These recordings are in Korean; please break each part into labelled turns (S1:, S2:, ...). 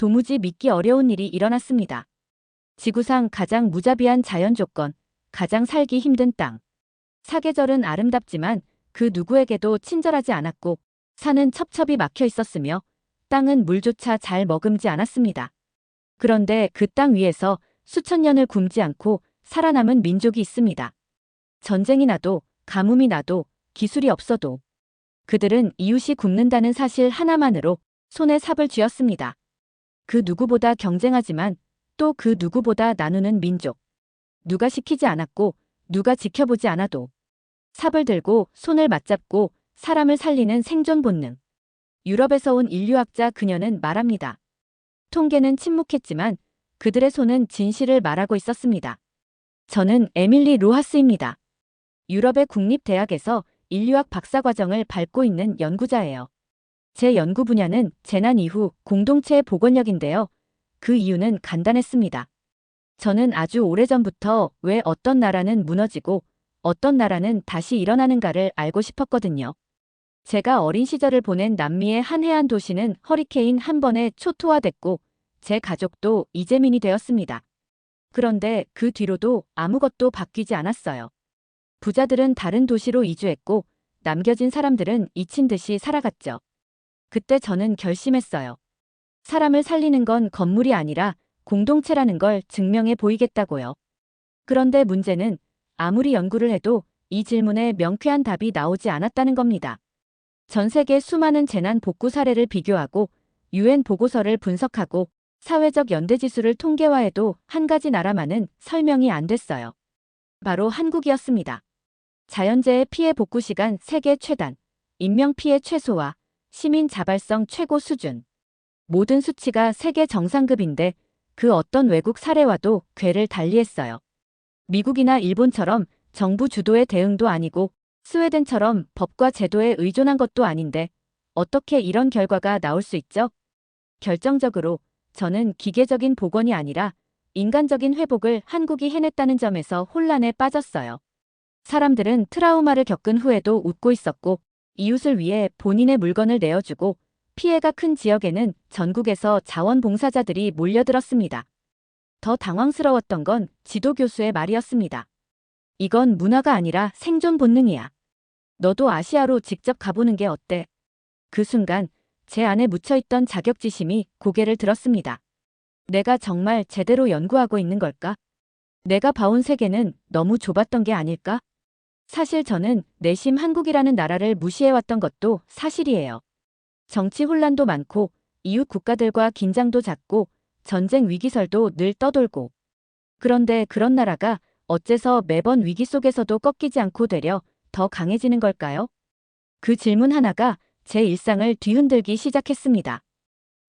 S1: 도무지 믿기 어려운 일이 일어났습니다. 지구상 가장 무자비한 자연 조건, 가장 살기 힘든 땅. 사계절은 아름답지만 그 누구에게도 친절하지 않았고 산은 첩첩이 막혀 있었으며 땅은 물조차 잘 머금지 않았습니다. 그런데 그 땅 위에서 수천 년을 굶지 않고 살아남은 민족이 있습니다. 전쟁이 나도 가뭄이 나도 기술이 없어도 그들은 이웃이 굶는다는 사실 하나만으로 손에 삽을 쥐었습니다. 그 누구보다 경쟁하지만 또 그 누구보다 나누는 민족. 누가 시키지 않았고 누가 지켜보지 않아도 삽을 들고 손을 맞잡고 사람을 살리는 생존 본능. 유럽에서 온 인류학자 그녀는 말합니다. 통계는 침묵했지만 그들의 손은 진실을 말하고 있었습니다. 저는 에밀리 로하스입니다. 유럽의 국립대학에서 인류학 박사과정을 밟고 있는 연구자예요. 제 연구 분야는 재난 이후 공동체의 복원력인데요. 그 이유는 간단했습니다. 저는 아주 오래전부터 왜 어떤 나라는 무너지고 어떤 나라는 다시 일어나는가를 알고 싶었거든요. 제가 어린 시절을 보낸 남미의 한 해안 도시는 허리케인 한 번에 초토화됐고 제 가족도 이재민이 되었습니다. 그런데 그 뒤로도 아무것도 바뀌지 않았어요. 부자들은 다른 도시로 이주했고 남겨진 사람들은 잊힌 듯이 살아갔죠. 그때 저는 결심했어요. 사람을 살리는 건 건물이 아니라 공동체라는 걸 증명해 보이겠다고요. 그런데 문제는 아무리 연구를 해도 이 질문에 명쾌한 답이 나오지 않았다는 겁니다. 전 세계 수많은 재난 복구 사례를 비교하고 유엔 보고서를 분석하고 사회적 연대지수를 통계화해도 한 가지 나라만은 설명이 안 됐어요. 바로 한국이었습니다. 자연재해 피해 복구 시간 세계 최단, 인명피해 최소화, 시민 자발성 최고 수준. 모든 수치가 세계 정상급인데 그 어떤 외국 사례와도 궤를 달리했어요. 미국이나 일본처럼 정부 주도의 대응도 아니고 스웨덴처럼 법과 제도에 의존한 것도 아닌데 어떻게 이런 결과가 나올 수 있죠? 결정적으로 저는 기계적인 복원이 아니라 인간적인 회복을 한국이 해냈다는 점에서 혼란에 빠졌어요. 사람들은 트라우마를 겪은 후에도 웃고 있었고 이웃을 위해 본인의 물건을 내어주고 피해가 큰 지역에는 전국에서 자원봉사자들이 몰려들었습니다. 더 당황스러웠던 건 지도교수의 말이었습니다. 이건 문화가 아니라 생존 본능이야. 너도 아시아로 직접 가보는 게 어때? 그 순간 제 안에 묻혀있던 자격지심이 고개를 들었습니다. 내가 정말 제대로 연구하고 있는 걸까? 내가 봐온 세계는 너무 좁았던 게 아닐까? 사실 저는 내심 한국이라는 나라를 무시해왔던 것도 사실이에요. 정치 혼란도 많고 이웃 국가들과 긴장도 잦고 전쟁 위기설도 늘 떠돌고. 그런데 그런 나라가 어째서 매번 위기 속에서도 꺾이지 않고 되려 더 강해지는 걸까요? 그 질문 하나가 제 일상을 뒤흔들기 시작했습니다.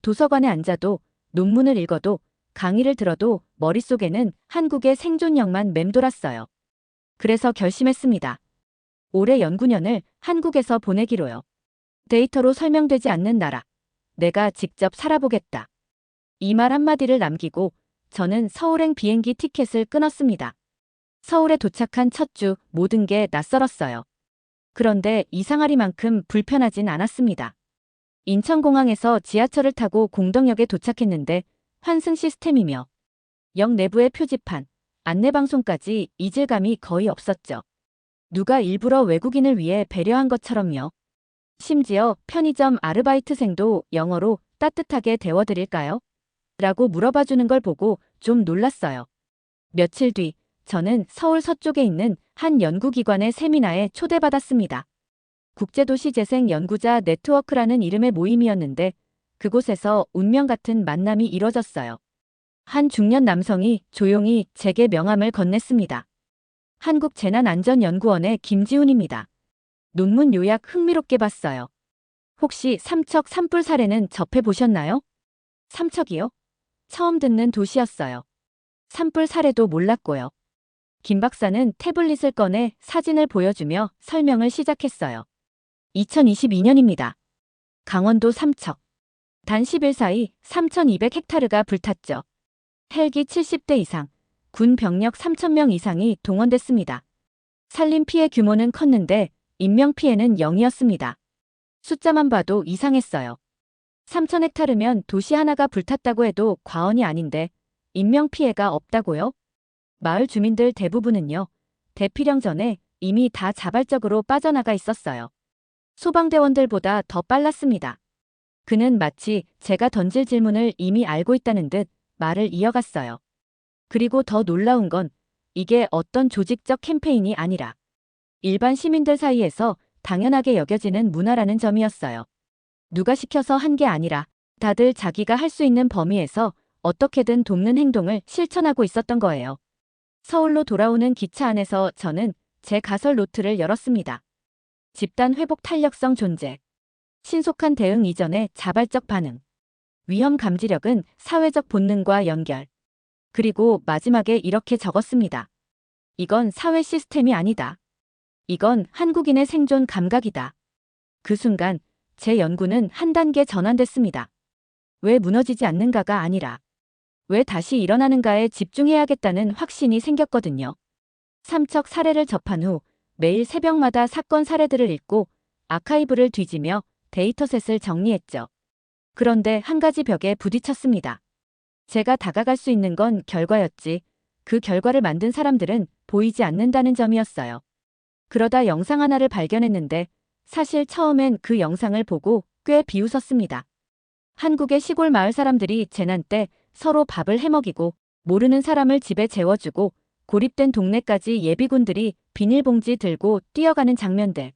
S1: 도서관에 앉아도 논문을 읽어도 강의를 들어도 머릿속에는 한국의 생존력만 맴돌았어요. 그래서 결심했습니다. 올해 연구년을 한국에서 보내기로요. 데이터로 설명되지 않는 나라. 내가 직접 살아보겠다. 이 말 한마디를 남기고 저는 서울행 비행기 티켓을 끊었습니다. 서울에 도착한 첫 주 모든 게 낯설었어요. 그런데 이상하리만큼 불편하진 않았습니다. 인천공항에서 지하철을 타고 공덕역에 도착했는데 환승 시스템이며 역 내부의 표지판, 안내방송까지 이질감이 거의 없었죠. 누가 일부러 외국인을 위해 배려한 것처럼요. 심지어 편의점 아르바이트생도 영어로 따뜻하게 데워드릴까요? 라고 물어봐주는 걸 보고 좀 놀랐어요. 며칠 뒤 저는 서울 서쪽에 있는 한 연구기관의 세미나에 초대받았습니다. 국제도시재생 연구자 네트워크라는 이름의 모임이었는데 그곳에서 운명 같은 만남이 이뤄졌어요. 한 중년 남성이 조용히 제게 명함을 건넸습니다. 한국재난안전연구원의 김지훈입니다. 논문 요약 흥미롭게 봤어요. 혹시 삼척 산불 사례는 접해보셨나요? 삼척이요? 처음 듣는 도시였어요. 산불 사례도 몰랐고요. 김 박사는 태블릿을 꺼내 사진을 보여주며 설명을 시작했어요. 2022년입니다. 강원도 삼척. 단 10일 사이 3,200헥타르가 불탔죠. 헬기 70대 이상, 군 병력 3,000명 이상이 동원됐습니다. 산림 피해 규모는 컸는데 인명 피해는 0이었습니다. 숫자만 봐도 이상했어요. 3,000헥타르면 도시 하나가 불탔다고 해도 과언이 아닌데 인명피해가 없다고요? 마을 주민들 대부분은요, 대피령 전에 이미 다 자발적으로 빠져나가 있었어요. 소방대원들보다 더 빨랐습니다. 그는 마치 제가 던질 질문을 이미 알고 있다는 듯 말을 이어갔어요. 그리고 더 놀라운 건 이게 어떤 조직적 캠페인이 아니라 일반 시민들 사이에서 당연하게 여겨지는 문화라는 점이었어요. 누가 시켜서 한 게 아니라 다들 자기가 할 수 있는 범위에서 어떻게든 돕는 행동을 실천하고 있었던 거예요. 서울로 돌아오는 기차 안에서 저는 제 가설 노트를 열었습니다. 집단 회복 탄력성 존재. 신속한 대응 이전의 자발적 반응. 위험 감지력은 사회적 본능과 연결. 그리고 마지막에 이렇게 적었습니다. 이건 사회 시스템이 아니다. 이건 한국인의 생존 감각이다. 그 순간 제 연구는 한 단계 전환됐습니다. 왜 무너지지 않는가가 아니라 왜 다시 일어나는가에 집중해야겠다는 확신이 생겼거든요. 삼척 사례를 접한 후 매일 새벽마다 사건 사례들을 읽고 아카이브를 뒤지며 데이터셋을 정리했죠. 그런데 한 가지 벽에 부딪혔습니다. 제가 다가갈 수 있는 건 결과였지 그 결과를 만든 사람들은 보이지 않는다는 점이었어요. 그러다 영상 하나를 발견했는데 사실 처음엔 그 영상을 보고 꽤 비웃었습니다. 한국의 시골 마을 사람들이 재난 때 서로 밥을 해먹이고 모르는 사람을 집에 재워주고 고립된 동네까지 예비군들이 비닐봉지 들고 뛰어가는 장면들.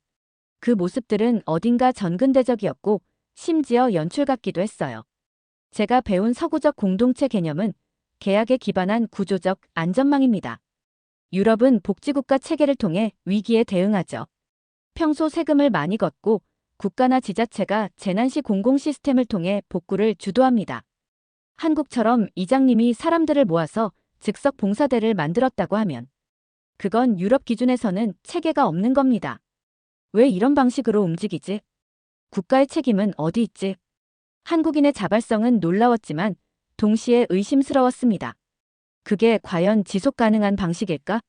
S1: 그 모습들은 어딘가 전근대적이었고 심지어 연출 같기도 했어요. 제가 배운 서구적 공동체 개념은 계약에 기반한 구조적 안전망입니다. 유럽은 복지국가 체계를 통해 위기에 대응하죠. 평소 세금을 많이 걷고 국가나 지자체가 재난 시 공공 시스템을 통해 복구를 주도합니다. 한국처럼 이장님이 사람들을 모아서 즉석 봉사대를 만들었다고 하면 그건 유럽 기준에서는 체계가 없는 겁니다. 왜 이런 방식으로 움직이지? 국가의 책임은 어디 있지? 한국인의 자발성은 놀라웠지만 동시에 의심스러웠습니다. 그게 과연 지속 가능한 방식일까?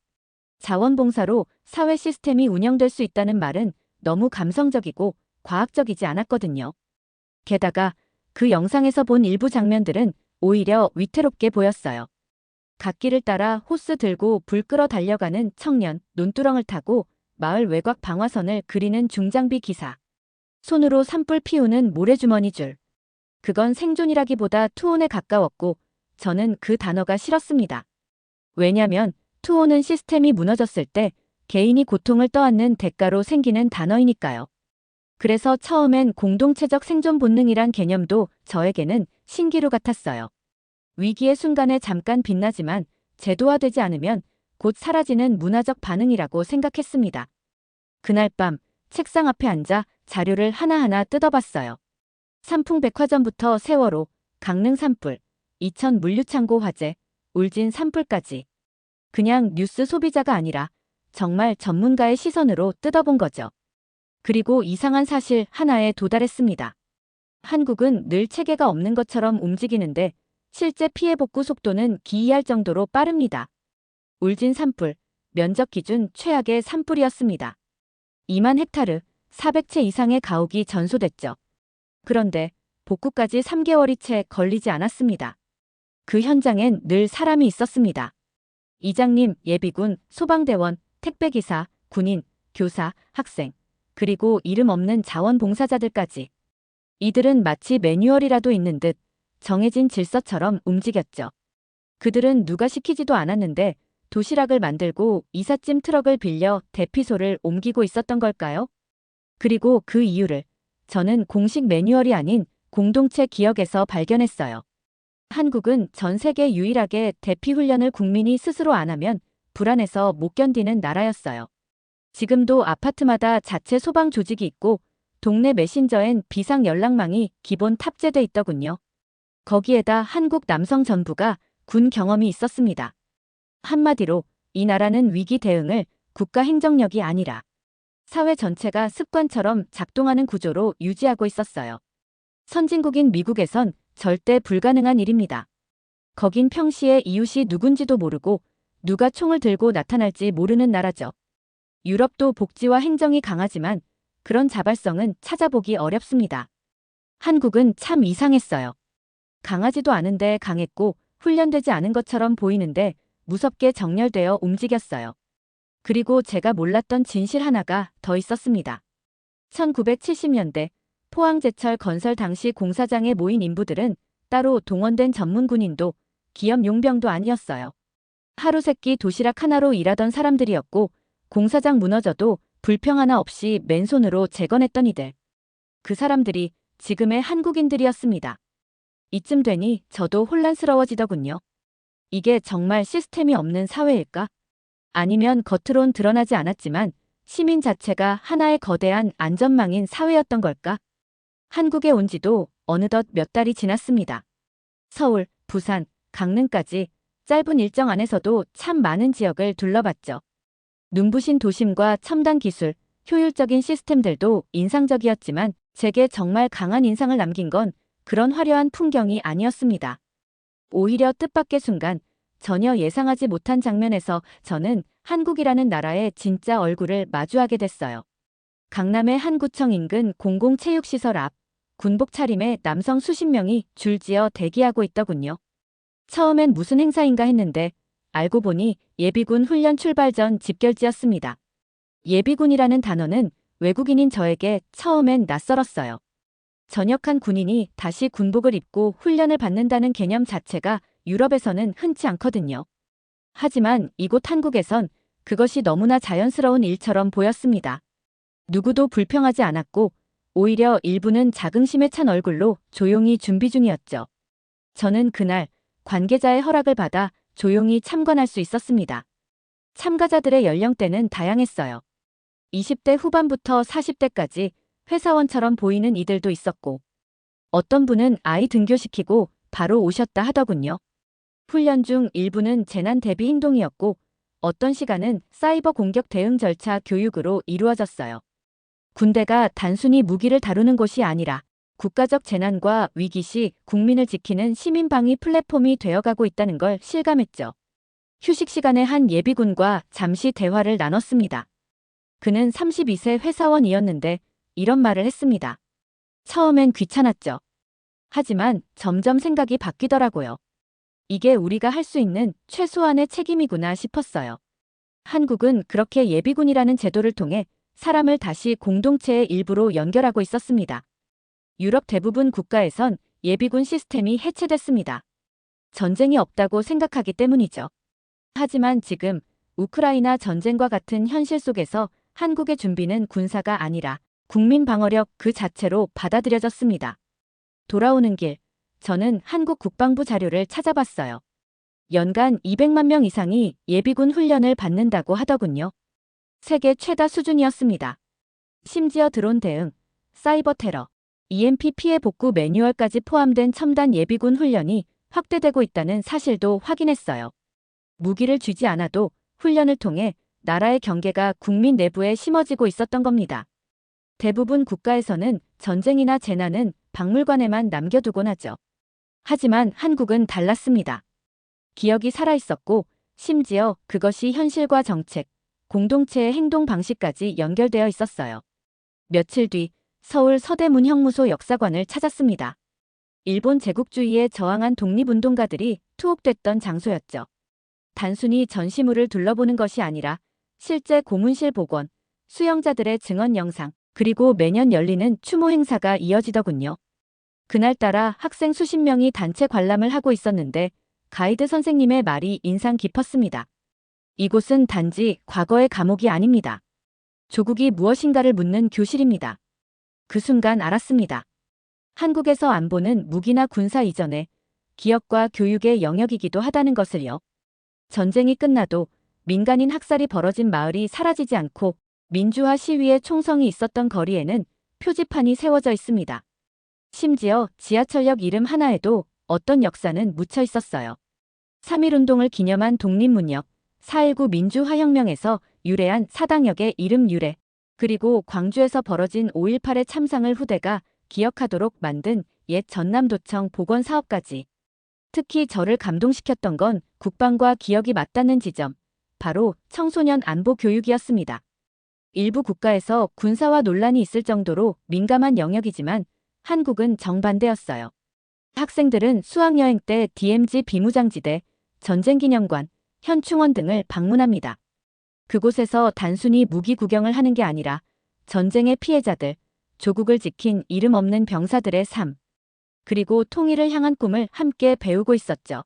S1: 자원봉사로 사회 시스템이 운영될 수 있다는 말은 너무 감성적이고 과학적이지 않았거든요. 게다가 그 영상에서 본 일부 장면들은 오히려 위태롭게 보였어요. 갓길을 따라 호스 들고 불 끄러 달려가는 청년, 논두렁을 타고 마을 외곽 방화선을 그리는 중장비 기사. 손으로 산불 피우는 모래주머니 줄. 그건 생존이라기보다 투혼에 가까웠고 저는 그 단어가 싫었습니다. 왜냐면 투혼은 시스템이 무너졌을 때 개인이 고통을 떠안는 대가로 생기는 단어이니까요. 그래서 처음엔 공동체적 생존 본능이란 개념도 저에게는 신기루 같았어요. 위기의 순간에 잠깐 빛나지만 제도화되지 않으면 곧 사라지는 문화적 반응이라고 생각했습니다. 그날 밤 책상 앞에 앉아 자료를 하나하나 뜯어봤어요. 삼풍백화점부터 세월호, 강릉 산불, 이천 물류창고 화재, 울진 산불까지. 그냥 뉴스 소비자가 아니라 정말 전문가의 시선으로 뜯어본 거죠. 그리고 이상한 사실 하나에 도달했습니다. 한국은 늘 체계가 없는 것처럼 움직이는데 실제 피해 복구 속도는 기이할 정도로 빠릅니다. 울진 산불, 면적 기준 최악의 산불이었습니다. 2만 헥타르, 400채 이상의 가옥이 전소됐죠. 그런데 복구까지 3개월이 채 걸리지 않았습니다. 그 현장엔 늘 사람이 있었습니다. 이장님, 예비군, 소방대원, 택배기사, 군인, 교사, 학생, 그리고 이름 없는 자원봉사자들까지. 이들은 마치 매뉴얼이라도 있는 듯 정해진 질서처럼 움직였죠. 그들은 누가 시키지도 않았는데 도시락을 만들고 이삿짐 트럭을 빌려 대피소를 옮기고 있었던 걸까요? 그리고 그 이유를 저는 공식 매뉴얼이 아닌 공동체 기억에서 발견했어요. 한국은 전 세계 유일하게 대피 훈련을 국민이 스스로 안 하면 불안해서 못 견디는 나라였어요. 지금도 아파트마다 자체 소방 조직이 있고 동네 메신저엔 비상 연락망이 기본 탑재돼 있더군요. 거기에다 한국 남성 전부가 군 경험이 있었습니다. 한마디로 이 나라는 위기 대응을 국가 행정력이 아니라 사회 전체가 습관처럼 작동하는 구조로 유지하고 있었어요. 선진국인 미국에선 절대 불가능한 일입니다. 거긴 평시에 이웃이 누군지도 모르고 누가 총을 들고 나타날지 모르는 나라죠. 유럽도 복지와 행정이 강하지만 그런 자발성은 찾아보기 어렵습니다. 한국은 참 이상했어요. 강하지도 않은데 강했고 훈련되지 않은 것처럼 보이는데 무섭게 정렬되어 움직였어요. 그리고 제가 몰랐던 진실 하나가 더 있었습니다. 1970년대 포항제철 건설 당시 공사장에 모인 인부들은 따로 동원된 전문 군인도 기업 용병도 아니었어요. 하루 세끼 도시락 하나로 일하던 사람들이었고 공사장 무너져도 불평 하나 없이 맨손으로 재건했던 이들. 그 사람들이 지금의 한국인들이었습니다. 이쯤 되니 저도 혼란스러워지더군요. 이게 정말 시스템이 없는 사회일까? 아니면 겉으론 드러나지 않았지만 시민 자체가 하나의 거대한 안전망인 사회였던 걸까? 한국에 온 지도 어느덧 몇 달이 지났습니다. 서울, 부산, 강릉까지 짧은 일정 안에서도 참 많은 지역을 둘러봤죠. 눈부신 도심과 첨단 기술, 효율적인 시스템들도 인상적이었지만 제게 정말 강한 인상을 남긴 건 그런 화려한 풍경이 아니었습니다. 오히려 뜻밖의 순간, 전혀 예상하지 못한 장면에서 저는 한국이라는 나라의 진짜 얼굴을 마주하게 됐어요. 강남의 한 구청 인근 공공체육시설 앞 군복 차림의 남성 수십 명이 줄지어 대기하고 있더군요. 처음엔 무슨 행사인가 했는데 알고 보니 예비군 훈련 출발 전 집결지였습니다. 예비군이라는 단어는 외국인인 저에게 처음엔 낯설었어요. 전역한 군인이 다시 군복을 입고 훈련을 받는다는 개념 자체가 유럽에서는 흔치 않거든요. 하지만 이곳 한국에선 그것이 너무나 자연스러운 일처럼 보였습니다. 누구도 불평하지 않았고 오히려 일부는 자긍심에 찬 얼굴로 조용히 준비 중이었죠. 저는 그날 관계자의 허락을 받아 조용히 참관할 수 있었습니다. 참가자들의 연령대는 다양했어요. 20대 후반부터 40대까지 회사원처럼 보이는 이들도 있었고 어떤 분은 아이 등교시키고 바로 오셨다 하더군요. 훈련 중 일부는 재난 대비 행동이었고 어떤 시간은 사이버 공격 대응 절차 교육으로 이루어졌어요. 군대가 단순히 무기를 다루는 곳이 아니라 국가적 재난과 위기 시 국민을 지키는 시민방위 플랫폼이 되어가고 있다는 걸 실감했죠. 휴식 시간에 한 예비군과 잠시 대화를 나눴습니다. 그는 32세 회사원이었는데 이런 말을 했습니다. 처음엔 귀찮았죠. 하지만 점점 생각이 바뀌더라고요. 이게 우리가 할 수 있는 최소한의 책임이구나 싶었어요. 한국은 그렇게 예비군이라는 제도를 통해 사람을 다시 공동체의 일부로 연결하고 있었습니다. 유럽 대부분 국가에선 예비군 시스템이 해체됐습니다. 전쟁이 없다고 생각하기 때문이죠. 하지만 지금 우크라이나 전쟁과 같은 현실 속에서 한국의 준비는 군사가 아니라 국민 방어력 그 자체로 받아들여졌습니다. 돌아오는 길, 저는 한국 국방부 자료를 찾아봤어요. 연간 200만 명 이상이 예비군 훈련을 받는다고 하더군요. 세계 최다 수준이었습니다. 심지어 드론 대응, 사이버 테러, EMP 피해 복구 매뉴얼까지 포함된 첨단 예비군 훈련이 확대되고 있다는 사실도 확인했어요. 무기를 쥐지 않아도 훈련을 통해 나라의 경계가 국민 내부에 심어지고 있었던 겁니다. 대부분 국가에서는 전쟁이나 재난은 박물관에만 남겨두곤 하죠. 하지만 한국은 달랐습니다. 기억이 살아있었고 심지어 그것이 현실과 정책, 공동체의 행동 방식까지 연결되어 있었어요. 며칠 뒤 서울 서대문형무소 역사관을 찾았습니다. 일본 제국주의에 저항한 독립운동가들이 투옥됐던 장소였죠. 단순히 전시물을 둘러보는 것이 아니라 실제 고문실 복원, 수영자들의 증언 영상, 그리고 매년 열리는 추모 행사가 이어지더군요. 그날따라 학생 수십 명이 단체 관람을 하고 있었는데 가이드 선생님의 말이 인상 깊었습니다. 이곳은 단지 과거의 감옥이 아닙니다. 조국이 무엇인가를 묻는 교실입니다. 그 순간 알았습니다. 한국에서 안보는 무기나 군사 이전에 기업과 교육의 영역이기도 하다는 것을요. 전쟁이 끝나도 민간인 학살이 벌어진 마을이 사라지지 않고 민주화 시위의 총성이 있었던 거리에는 표지판이 세워져 있습니다. 심지어 지하철역 이름 하나에도 어떤 역사는 묻혀 있었어요. 3.1운동을 기념한 독립문역, 4.19 민주화혁명에서 유래한 사당역의 이름 유래, 그리고 광주에서 벌어진 5.18의 참상을 후대가 기억하도록 만든 옛 전남도청 복원사업까지. 특히 저를 감동시켰던 건 국방과 기억이 맞닿는 지점, 바로 청소년 안보 교육이었습니다. 일부 국가에서 군사화 논란이 있을 정도로 민감한 영역이지만 한국은 정반대였어요. 학생들은 수학여행 때 DMZ 비무장지대, 전쟁기념관, 현충원 등을 방문합니다. 그곳에서 단순히 무기 구경을 하는 게 아니라 전쟁의 피해자들, 조국을 지킨 이름 없는 병사들의 삶, 그리고 통일을 향한 꿈을 함께 배우고 있었죠.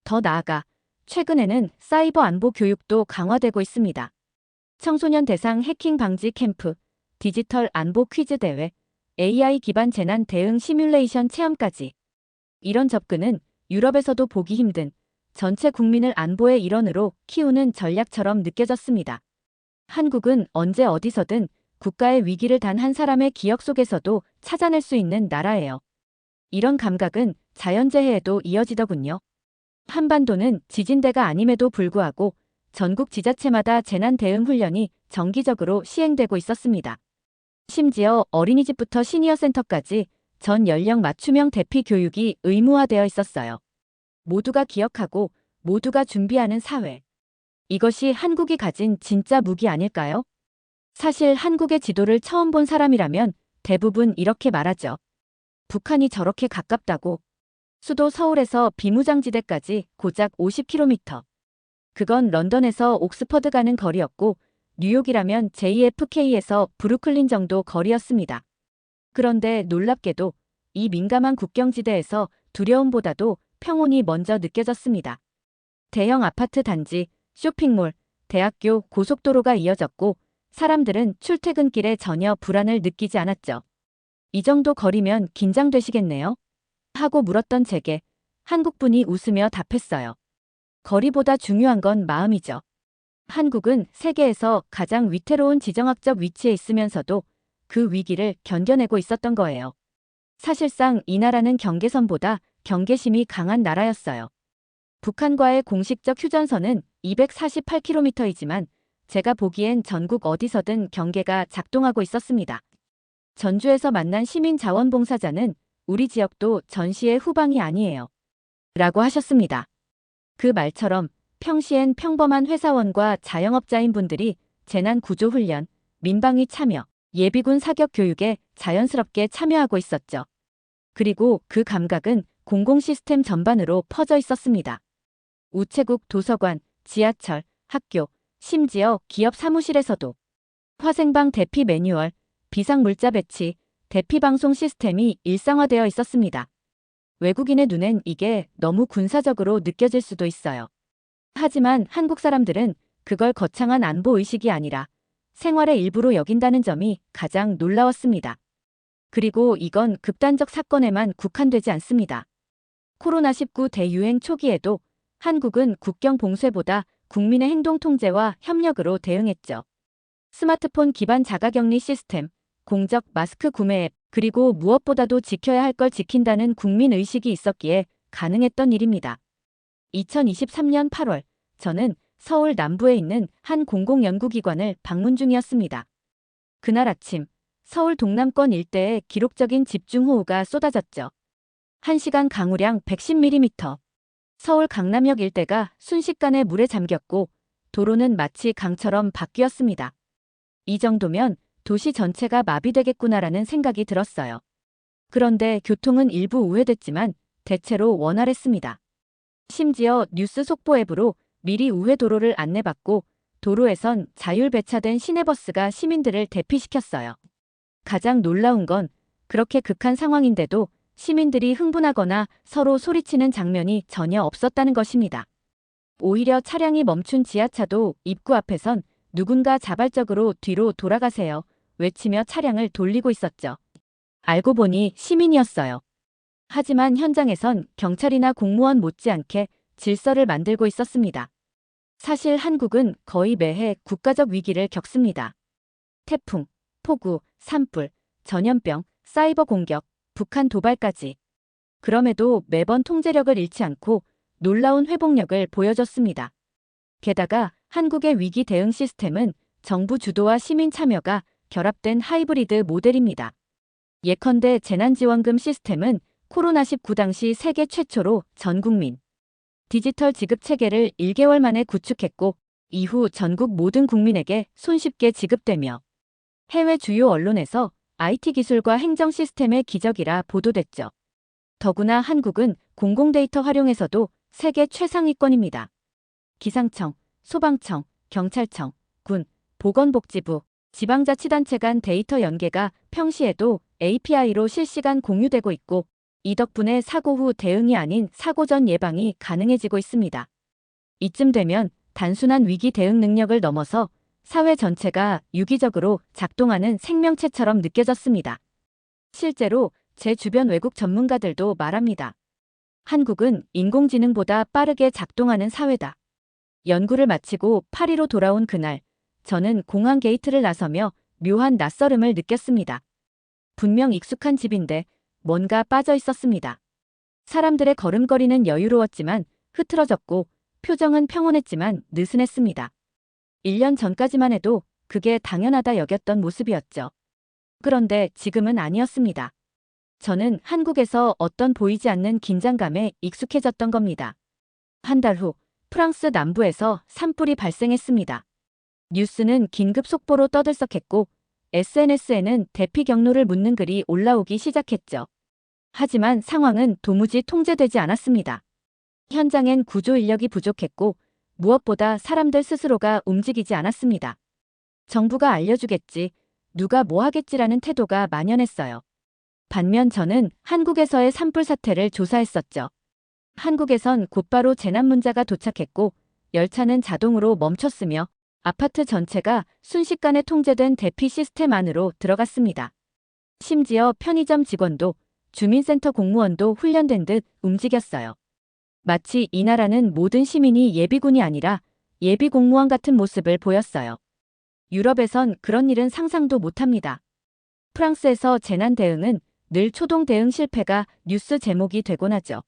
S1: 더 나아가 최근에는 사이버 안보 교육도 강화되고 있습니다. 청소년 대상 해킹 방지 캠프, 디지털 안보 퀴즈 대회, AI 기반 재난 대응 시뮬레이션 체험까지. 이런 접근은 유럽에서도 보기 힘든 전체 국민을 안보의 일원으로 키우는 전략처럼 느껴졌습니다. 한국은 언제 어디서든 국가의 위기를 단 한 사람의 기억 속에서도 찾아낼 수 있는 나라예요. 이런 감각은 자연재해에도 이어지더군요. 한반도는 지진대가 아님에도 불구하고 전국 지자체마다 재난 대응 훈련이 정기적으로 시행되고 있었습니다. 심지어 어린이집부터 시니어 센터까지 전 연령 맞춤형 대피 교육이 의무화되어 있었어요. 모두가 기억하고 모두가 준비하는 사회. 이것이 한국이 가진 진짜 무기 아닐까요? 사실 한국의 지도를 처음 본 사람이라면 대부분 이렇게 말하죠. 북한이 저렇게 가깝다고. 수도 서울에서 비무장지대까지 고작 50km. 그건 런던에서 옥스퍼드 가는 거리였고 뉴욕이라면 JFK에서 브루클린 정도 거리였습니다. 그런데 놀랍게도 이 민감한 국경지대에서 두려움보다도 평온이 먼저 느껴졌습니다. 대형 아파트 단지, 쇼핑몰, 대학교, 고속도로가 이어졌고 사람들은 출퇴근길에 전혀 불안을 느끼지 않았죠. 이 정도 거리면 긴장되시겠네요? 하고 물었던 제게 한국분이 웃으며 답했어요. 거리보다 중요한 건 마음이죠. 한국은 세계에서 가장 위태로운 지정학적 위치에 있으면서도 그 위기를 견뎌내고 있었던 거예요. 사실상 이 나라는 경계선보다 경계심이 강한 나라였어요. 북한과의 공식적 휴전선은 248km이지만 제가 보기엔 전국 어디서든 경계가 작동하고 있었습니다. 전주에서 만난 시민자원봉사자는 우리 지역도 전시의 후방이 아니에요. 라고 하셨습니다. 그 말처럼 평시엔 평범한 회사원과 자영업자인 분들이 재난구조훈련, 민방위 참여, 예비군 사격 교육에 자연스럽게 참여하고 있었죠. 그리고 그 감각은 공공시스템 전반으로 퍼져 있었습니다. 우체국, 도서관, 지하철, 학교, 심지어 기업 사무실에서도 화생방 대피 매뉴얼, 비상물자 배치, 대피방송 시스템이 일상화되어 있었습니다. 외국인의 눈엔 이게 너무 군사적으로 느껴질 수도 있어요. 하지만 한국 사람들은 그걸 거창한 안보의식이 아니라 생활의 일부로 여긴다는 점이 가장 놀라웠습니다. 그리고 이건 극단적 사건에만 국한되지 않습니다. 코로나19 대유행 초기에도 한국은 국경 봉쇄보다 국민의 행동 통제와 협력으로 대응했죠. 스마트폰 기반 자가격리 시스템, 공적 마스크 구매 앱, 그리고 무엇보다도 지켜야 할 걸 지킨다는 국민의식이 있었기에 가능했던 일입니다. 2023년 8월, 저는 서울 남부에 있는 한 공공연구기관을 방문 중이었습니다. 그날 아침, 서울 동남권 일대에 기록적인 집중호우가 쏟아졌죠. 1시간 강우량 110mm. 서울 강남역 일대가 순식간에 물에 잠겼고 도로는 마치 강처럼 바뀌었습니다. 이 정도면 도시 전체가 마비되겠구나라는 생각이 들었어요. 그런데 교통은 일부 우회됐지만 대체로 원활했습니다. 심지어 뉴스 속보 앱으로 미리 우회 도로를 안내받고 도로에선 자율배차된 시내버스가 시민들을 대피시켰어요. 가장 놀라운 건 그렇게 극한 상황인데도 시민들이 흥분하거나 서로 소리치는 장면이 전혀 없었다는 것입니다. 오히려 차량이 멈춘 지하차도 입구 앞에선 누군가 자발적으로 뒤로 돌아가세요 외치며 차량을 돌리고 있었죠. 알고 보니 시민이었어요. 하지만 현장에선 경찰이나 공무원 못지않게 질서를 만들고 있었습니다. 사실 한국은 거의 매해 국가적 위기를 겪습니다. 태풍, 폭우, 산불, 전염병, 사이버 공격, 북한 도발까지. 그럼에도 매번 통제력을 잃지 않고 놀라운 회복력을 보여줬습니다. 게다가 한국의 위기 대응 시스템은 정부 주도와 시민 참여가 결합된 하이브리드 모델입니다. 예컨대 재난지원금 시스템은 코로나19 당시 세계 최초로 전 국민 디지털 지급 체계를 1개월 만에 구축했고 이후 전국 모든 국민에게 손쉽게 지급되며 해외 주요 언론에서 IT 기술과 행정 시스템의 기적이라 보도됐죠. 더구나 한국은 공공데이터 활용에서도 세계 최상위권입니다. 기상청, 소방청, 경찰청, 군, 보건복지부, 지방자치단체 간 데이터 연계가 평시에도 API로 실시간 공유되고 있고, 이 덕분에 사고 후 대응이 아닌 사고 전 예방이 가능해지고 있습니다. 이쯤 되면 단순한 위기 대응 능력을 넘어서 사회 전체가 유기적으로 작동하는 생명체처럼 느껴졌습니다. 실제로 제 주변 외국 전문가들도 말합니다. 한국은 인공지능보다 빠르게 작동하는 사회다. 연구를 마치고 파리로 돌아온 그날, 저는 공항 게이트를 나서며 묘한 낯설음을 느꼈습니다. 분명 익숙한 집인데 뭔가 빠져 있었습니다. 사람들의 걸음걸이는 여유로웠지만 흐트러졌고 표정은 평온했지만 느슨했습니다. 1년 전까지만 해도 그게 당연하다 여겼던 모습이었죠. 그런데 지금은 아니었습니다. 저는 한국에서 어떤 보이지 않는 긴장감에 익숙해졌던 겁니다. 한 달 후 프랑스 남부에서 산불이 발생했습니다. 뉴스는 긴급 속보로 떠들썩했고 SNS에는 대피 경로를 묻는 글이 올라오기 시작했죠. 하지만 상황은 도무지 통제되지 않았습니다. 현장엔 구조 인력이 부족했고 무엇보다 사람들 스스로가 움직이지 않았습니다. 정부가 알려주겠지, 누가 뭐 하겠지라는 태도가 만연했어요. 반면 저는 한국에서의 산불 사태를 조사했었죠. 한국에선 곧바로 재난 문자가 도착했고 열차는 자동으로 멈췄으며 아파트 전체가 순식간에 통제된 대피 시스템 안으로 들어갔습니다. 심지어 편의점 직원도 주민센터 공무원도 훈련된 듯 움직였어요. 마치 이 나라는 모든 시민이 예비군이 아니라 예비공무원 같은 모습을 보였어요. 유럽에선 그런 일은 상상도 못합니다. 프랑스에서 재난 대응은 늘 초동 대응 실패가 뉴스 제목이 되곤 하죠.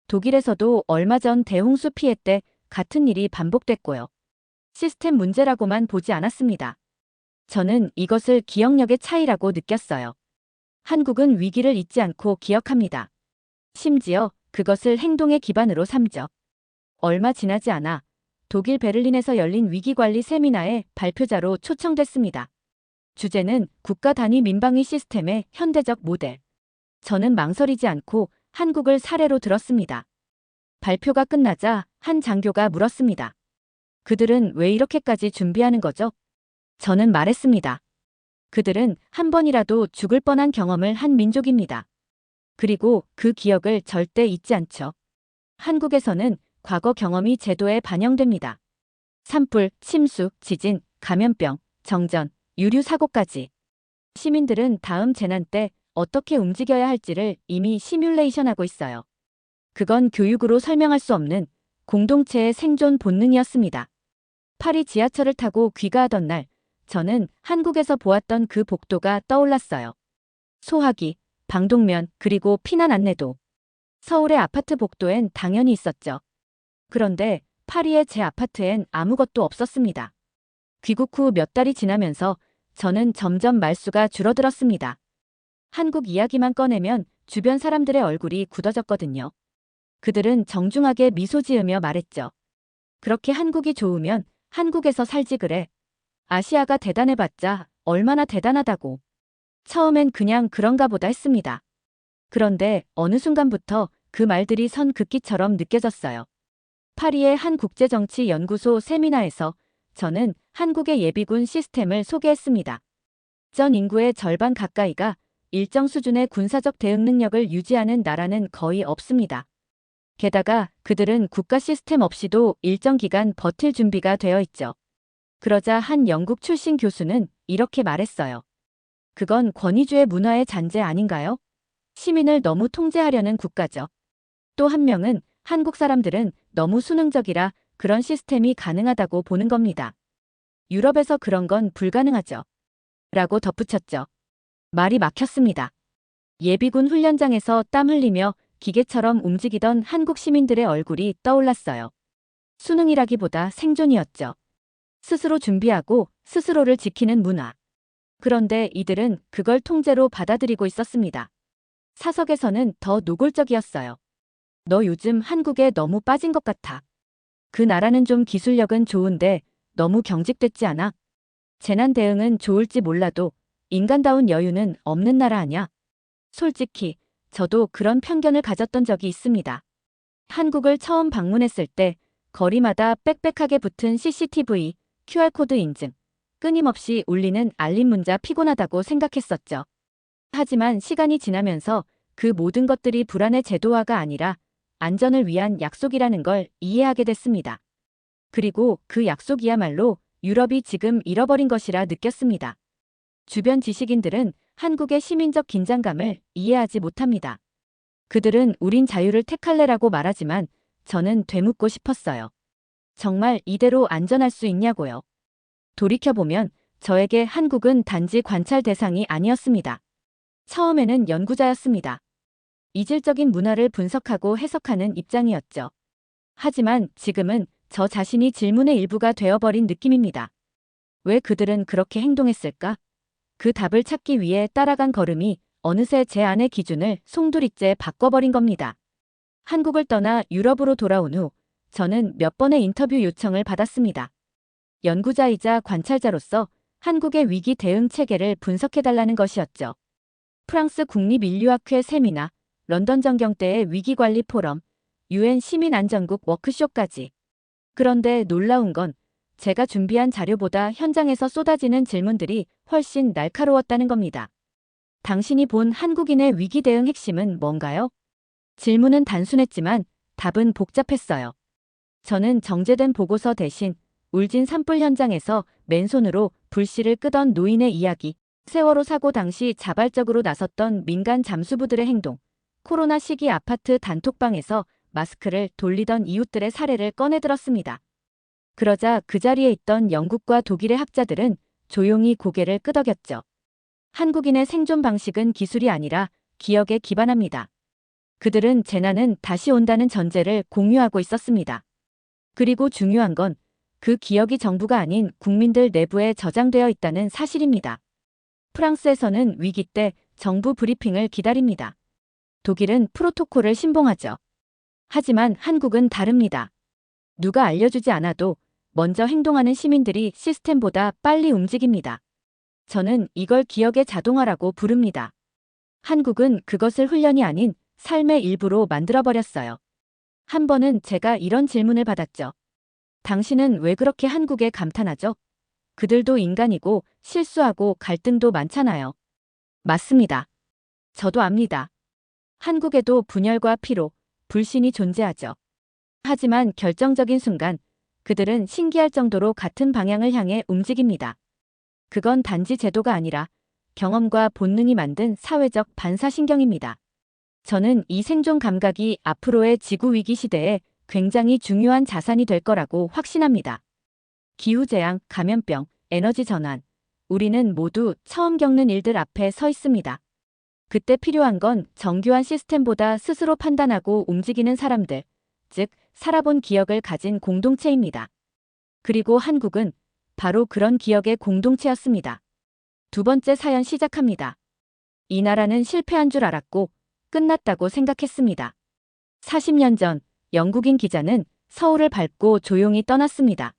S1: 독일에서도 얼마 전 대홍수 피해 때 같은 일이 반복됐고요. 시스템 문제라고만 보지 않았습니다. 저는 이것을 기억력의 차이라고 느꼈어요. 한국은 위기를 잊지 않고 기억합니다. 심지어 그것을 행동의 기반으로 삼죠. 얼마 지나지 않아 독일 베를린에서 열린 위기관리 세미나에 발표자로 초청됐습니다. 주제는 국가 단위 민방위 시스템의 현대적 모델. 저는 망설이지 않고 한국을 사례로 들었습니다. 발표가 끝나자 한 장교가 물었습니다. 그들은 왜 이렇게까지 준비하는 거죠? 저는 말했습니다. 그들은 한 번이라도 죽을 뻔한 경험을 한 민족입니다. 그리고 그 기억을 절대 잊지 않죠. 한국에서는 과거 경험이 제도에 반영됩니다. 산불, 침수, 지진, 감염병, 정전, 유류 사고까지. 시민들은 다음 재난 때 어떻게 움직여야 할지를 이미 시뮬레이션하고 있어요. 그건 교육으로 설명할 수 없는 공동체의 생존 본능이었습니다. 파리 지하철을 타고 귀가하던 날, 저는 한국에서 보았던 그 복도가 떠올랐어요. 소화기, 방독면, 그리고 피난 안내도. 서울의 아파트 복도엔 당연히 있었죠. 그런데 파리의 제 아파트엔 아무것도 없었습니다. 귀국 후 몇 달이 지나면서 저는 점점 말수가 줄어들었습니다. 한국 이야기만 꺼내면 주변 사람들의 얼굴이 굳어졌거든요. 그들은 정중하게 미소 지으며 말했죠. 그렇게 한국이 좋으면 한국에서 살지 그래. 아시아가 대단해봤자 얼마나 대단하다고. 처음엔 그냥 그런가 보다 했습니다. 그런데 어느 순간부터 그 말들이 선긋기처럼 느껴졌어요. 파리의 한 국제정치연구소 세미나에서 저는 한국의 예비군 시스템을 소개했습니다. 전 인구의 절반 가까이가 일정 수준의 군사적 대응 능력을 유지하는 나라는 거의 없습니다. 게다가 그들은 국가 시스템 없이도 일정 기간 버틸 준비가 되어 있죠. 그러자 한 영국 출신 교수는 이렇게 말했어요. 그건 권위주의 문화의 잔재 아닌가요? 시민을 너무 통제하려는 국가죠. 또 한 명은 한국 사람들은 너무 수능적이라 그런 시스템이 가능하다고 보는 겁니다. 유럽에서 그런 건 불가능하죠. 라고 덧붙였죠. 말이 막혔습니다. 예비군 훈련장에서 땀 흘리며 기계처럼 움직이던 한국 시민들의 얼굴이 떠올랐어요. 수능이라기보다 생존이었죠. 스스로 준비하고 스스로를 지키는 문화. 그런데 이들은 그걸 통제로 받아들이고 있었습니다. 사석에서는 더 노골적이었어요. 너 요즘 한국에 너무 빠진 것 같아. 그 나라는 좀 기술력은 좋은데 너무 경직됐지 않아? 재난 대응은 좋을지 몰라도 인간다운 여유는 없는 나라 아냐? 솔직히 저도 그런 편견을 가졌던 적이 있습니다. 한국을 처음 방문했을 때 거리마다 빽빽하게 붙은 CCTV, QR코드 인증, 끊임없이 울리는 알림 문자 피곤하다고 생각했었죠. 하지만 시간이 지나면서 그 모든 것들이 불안의 제도화가 아니라 안전을 위한 약속이라는 걸 이해하게 됐습니다. 그리고 그 약속이야말로 유럽이 지금 잃어버린 것이라 느꼈습니다. 주변 지식인들은 한국의 시민적 긴장감을 이해하지 못합니다. 그들은 우린 자유를 택할래라고 말하지만 저는 되묻고 싶었어요. 정말 이대로 안전할 수 있냐고요. 돌이켜보면 저에게 한국은 단지 관찰 대상이 아니었습니다. 처음에는 연구자였습니다. 이질적인 문화를 분석하고 해석하는 입장이었죠. 하지만 지금은 저 자신이 질문의 일부가 되어버린 느낌입니다. 왜 그들은 그렇게 행동했을까? 그 답을 찾기 위해 따라간 걸음이 어느새 제 안의 기준을 송두리째 바꿔버린 겁니다. 한국을 떠나 유럽으로 돌아온 후 저는 몇 번의 인터뷰 요청을 받았습니다. 연구자이자 관찰자로서 한국의 위기 대응 체계를 분석해달라는 것이었죠. 프랑스 국립인류학회 세미나, 런던 정경대의 위기관리 포럼, UN 시민안전국 워크숍까지. 그런데 놀라운 건 제가 준비한 자료보다 현장에서 쏟아지는 질문들이 훨씬 날카로웠다는 겁니다. 당신이 본 한국인의 위기 대응 핵심은 뭔가요? 질문은 단순했지만 답은 복잡했어요. 저는 정제된 보고서 대신 울진 산불 현장에서 맨손으로 불씨를 끄던 노인의 이야기, 세월호 사고 당시 자발적으로 나섰던 민간 잠수부들의 행동, 코로나 시기 아파트 단톡방에서 마스크를 돌리던 이웃들의 사례를 꺼내들었습니다. 그러자 그 자리에 있던 영국과 독일의 학자들은 조용히 고개를 끄덕였죠. 한국인의 생존 방식은 기술이 아니라 기억에 기반합니다. 그들은 재난은 다시 온다는 전제를 공유하고 있었습니다. 그리고 중요한 건 그 기억이 정부가 아닌 국민들 내부에 저장되어 있다는 사실입니다. 프랑스에서는 위기 때 정부 브리핑을 기다립니다. 독일은 프로토콜을 신봉하죠. 하지만 한국은 다릅니다. 누가 알려주지 않아도 먼저 행동하는 시민들이 시스템보다 빨리 움직입니다. 저는 이걸 기억의 자동화라고 부릅니다. 한국은 그것을 훈련이 아닌 삶의 일부로 만들어버렸어요. 한 번은 제가 이런 질문을 받았죠. 당신은 왜 그렇게 한국에 감탄하죠? 그들도 인간이고 실수하고 갈등도 많잖아요. 맞습니다. 저도 압니다. 한국에도 분열과 피로, 불신이 존재하죠. 하지만 결정적인 순간 그들은 신기할 정도로 같은 방향을 향해 움직입니다. 그건 단지 제도가 아니라 경험과 본능이 만든 사회적 반사신경입니다. 저는 이 생존 감각이 앞으로의 지구 위기 시대에 굉장히 중요한 자산이 될 거라고 확신합니다. 기후재앙, 감염병, 에너지 전환. 우리는 모두 처음 겪는 일들 앞에 서 있습니다. 그때 필요한 건 정교한 시스템보다 스스로 판단하고 움직이는 사람들, 즉 살아본 기억을 가진 공동체입니다. 그리고 한국은 바로 그런 기억의 공동체였습니다. 두 번째 사연 시작합니다. 이 나라는 실패한 줄 알았고 끝났다고 생각했습니다. 40년 전 영국인 기자는 서울을 밟고 조용히 떠났습니다.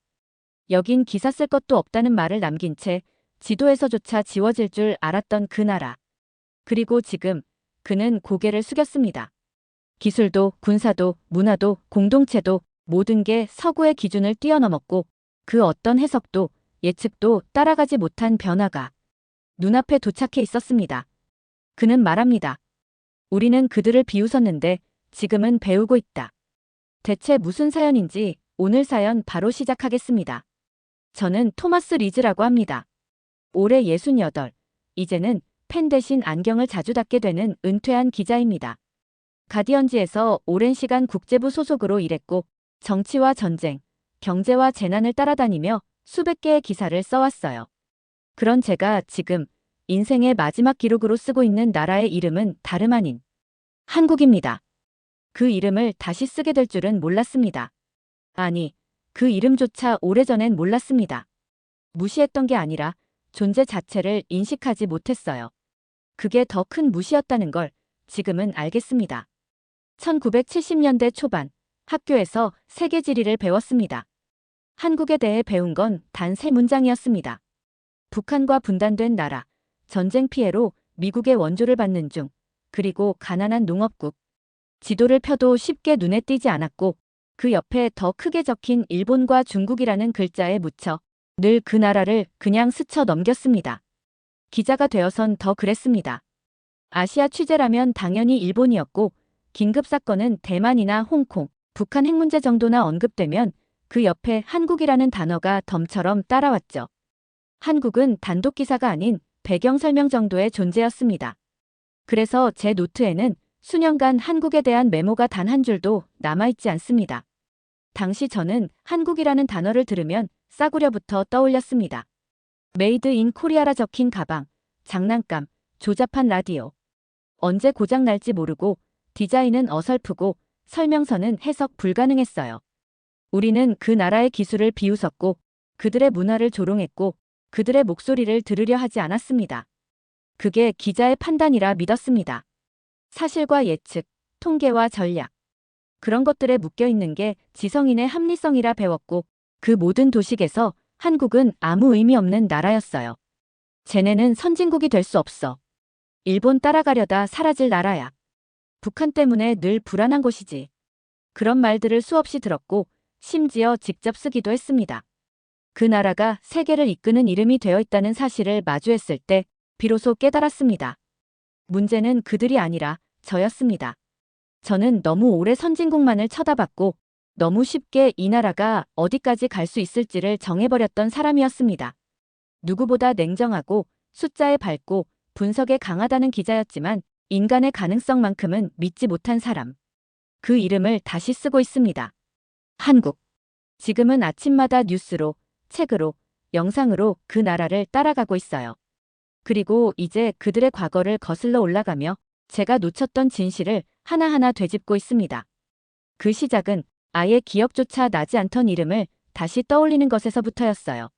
S1: 여긴 기사 쓸 것도 없다는 말을 남긴 채 지도에서조차 지워질 줄 알았던 그 나라. 그리고 지금 그는 고개를 숙였습니다. 기술도 군사도 문화도 공동체도 모든 게 서구의 기준을 뛰어넘었고 그 어떤 해석도 예측도 따라가지 못한 변화가 눈앞에 도착해 있었습니다. 그는 말합니다. 우리는 그들을 비웃었는데 지금은 배우고 있다. 대체 무슨 사연인지 오늘 사연 바로 시작하겠습니다. 저는 토마스 리즈라고 합니다. 올해 68, 이제는 펜 대신 안경을 자주 닫게 되는 은퇴한 기자입니다. 가디언지에서 오랜 시간 국제부 소속으로 일했고 정치와 전쟁, 경제와 재난을 따라다니며 수백 개의 기사를 써왔어요. 그런 제가 지금 인생의 마지막 기록으로 쓰고 있는 나라의 이름은 다름 아닌 한국입니다. 그 이름을 다시 쓰게 될 줄은 몰랐습니다. 아니, 그 이름조차 오래전엔 몰랐습니다. 무시했던 게 아니라 존재 자체를 인식하지 못했어요. 그게 더 큰 무시였다는 걸 지금은 알겠습니다. 1970년대 초반 학교에서 세계 지리를 배웠습니다. 한국에 대해 배운 건 단 세 문장이었습니다. 북한과 분단된 나라, 전쟁 피해로 미국의 원조를 받는 중, 그리고 가난한 농업국. 지도를 펴도 쉽게 눈에 띄지 않았고 그 옆에 더 크게 적힌 일본과 중국이라는 글자에 묻혀 늘 그 나라를 그냥 스쳐 넘겼습니다. 기자가 되어선 더 그랬습니다. 아시아 취재라면 당연히 일본이었고 긴급 사건은 대만이나 홍콩, 북한 핵 문제 정도나 언급되면 그 옆에 한국이라는 단어가 덤처럼 따라왔죠. 한국은 단독 기사가 아닌 배경 설명 정도의 존재였습니다. 그래서 제 노트에는 수년간 한국에 대한 메모가 단 한 줄도 남아있지 않습니다. 당시 저는 한국이라는 단어를 들으면 싸구려부터 떠올렸습니다. 메이드 인 코리아라 적힌 가방, 장난감, 조잡한 라디오. 언제 고장 날지 모르고 디자인은 어설프고 설명서는 해석 불가능했어요. 우리는 그 나라의 기술을 비웃었고 그들의 문화를 조롱했고 그들의 목소리를 들으려 하지 않았습니다. 그게 기자의 판단이라 믿었습니다. 사실과 예측, 통계와 전략. 그런 것들에 묶여있는 게 지성인의 합리성이라 배웠고 그 모든 도식에서 한국은 아무 의미 없는 나라였어요. 쟤네는 선진국이 될 수 없어. 일본 따라가려다 사라질 나라야. 북한 때문에 늘 불안한 곳이지. 그런 말들을 수없이 들었고 심지어 직접 쓰기도 했습니다. 그 나라가 세계를 이끄는 이름이 되어 있다는 사실을 마주했을 때 비로소 깨달았습니다. 문제는 그들이 아니라 저였습니다. 저는 너무 오래 선진국만을 쳐다봤고 너무 쉽게 이 나라가 어디까지 갈 수 있을지를 정해버렸던 사람이었습니다. 누구보다 냉정하고 숫자에 밝고 분석에 강하다는 기자였지만 인간의 가능성만큼은 믿지 못한 사람. 그 이름을 다시 쓰고 있습니다. 한국. 지금은 아침마다 뉴스로, 책으로, 영상으로 그 나라를 따라가고 있어요. 그리고 이제 그들의 과거를 거슬러 올라가며 제가 놓쳤던 진실을 하나하나 되짚고 있습니다. 그 시작은 아예 기억조차 나지 않던 이름을 다시 떠올리는 것에서부터였어요.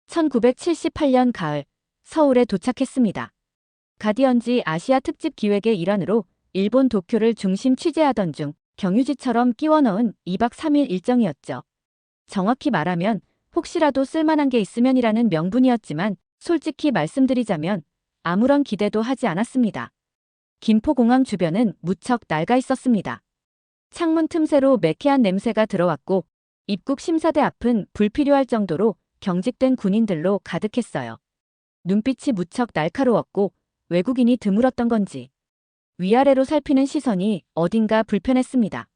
S1: 1978년 가을, 서울에 도착했습니다. 가디언지 아시아 특집 기획의 일환으로 일본 도쿄를 중심 취재하던 중 경유지처럼 끼워 넣은 2박 3일 일정이었죠. 정확히 말하면 혹시라도 쓸만한 게 있으면이라는 명분이었지만 솔직히 말씀드리자면 아무런 기대도 하지 않았습니다. 김포공항 주변은 무척 낡아 있었습니다. 창문 틈새로 매캐한 냄새가 들어왔고 입국 심사대 앞은 불필요할 정도로 경직된 군인들로 가득했어요. 눈빛이 무척 날카로웠고 외국인이 드물었던 건지 위아래로 살피는 시선이 어딘가 불편했습니다.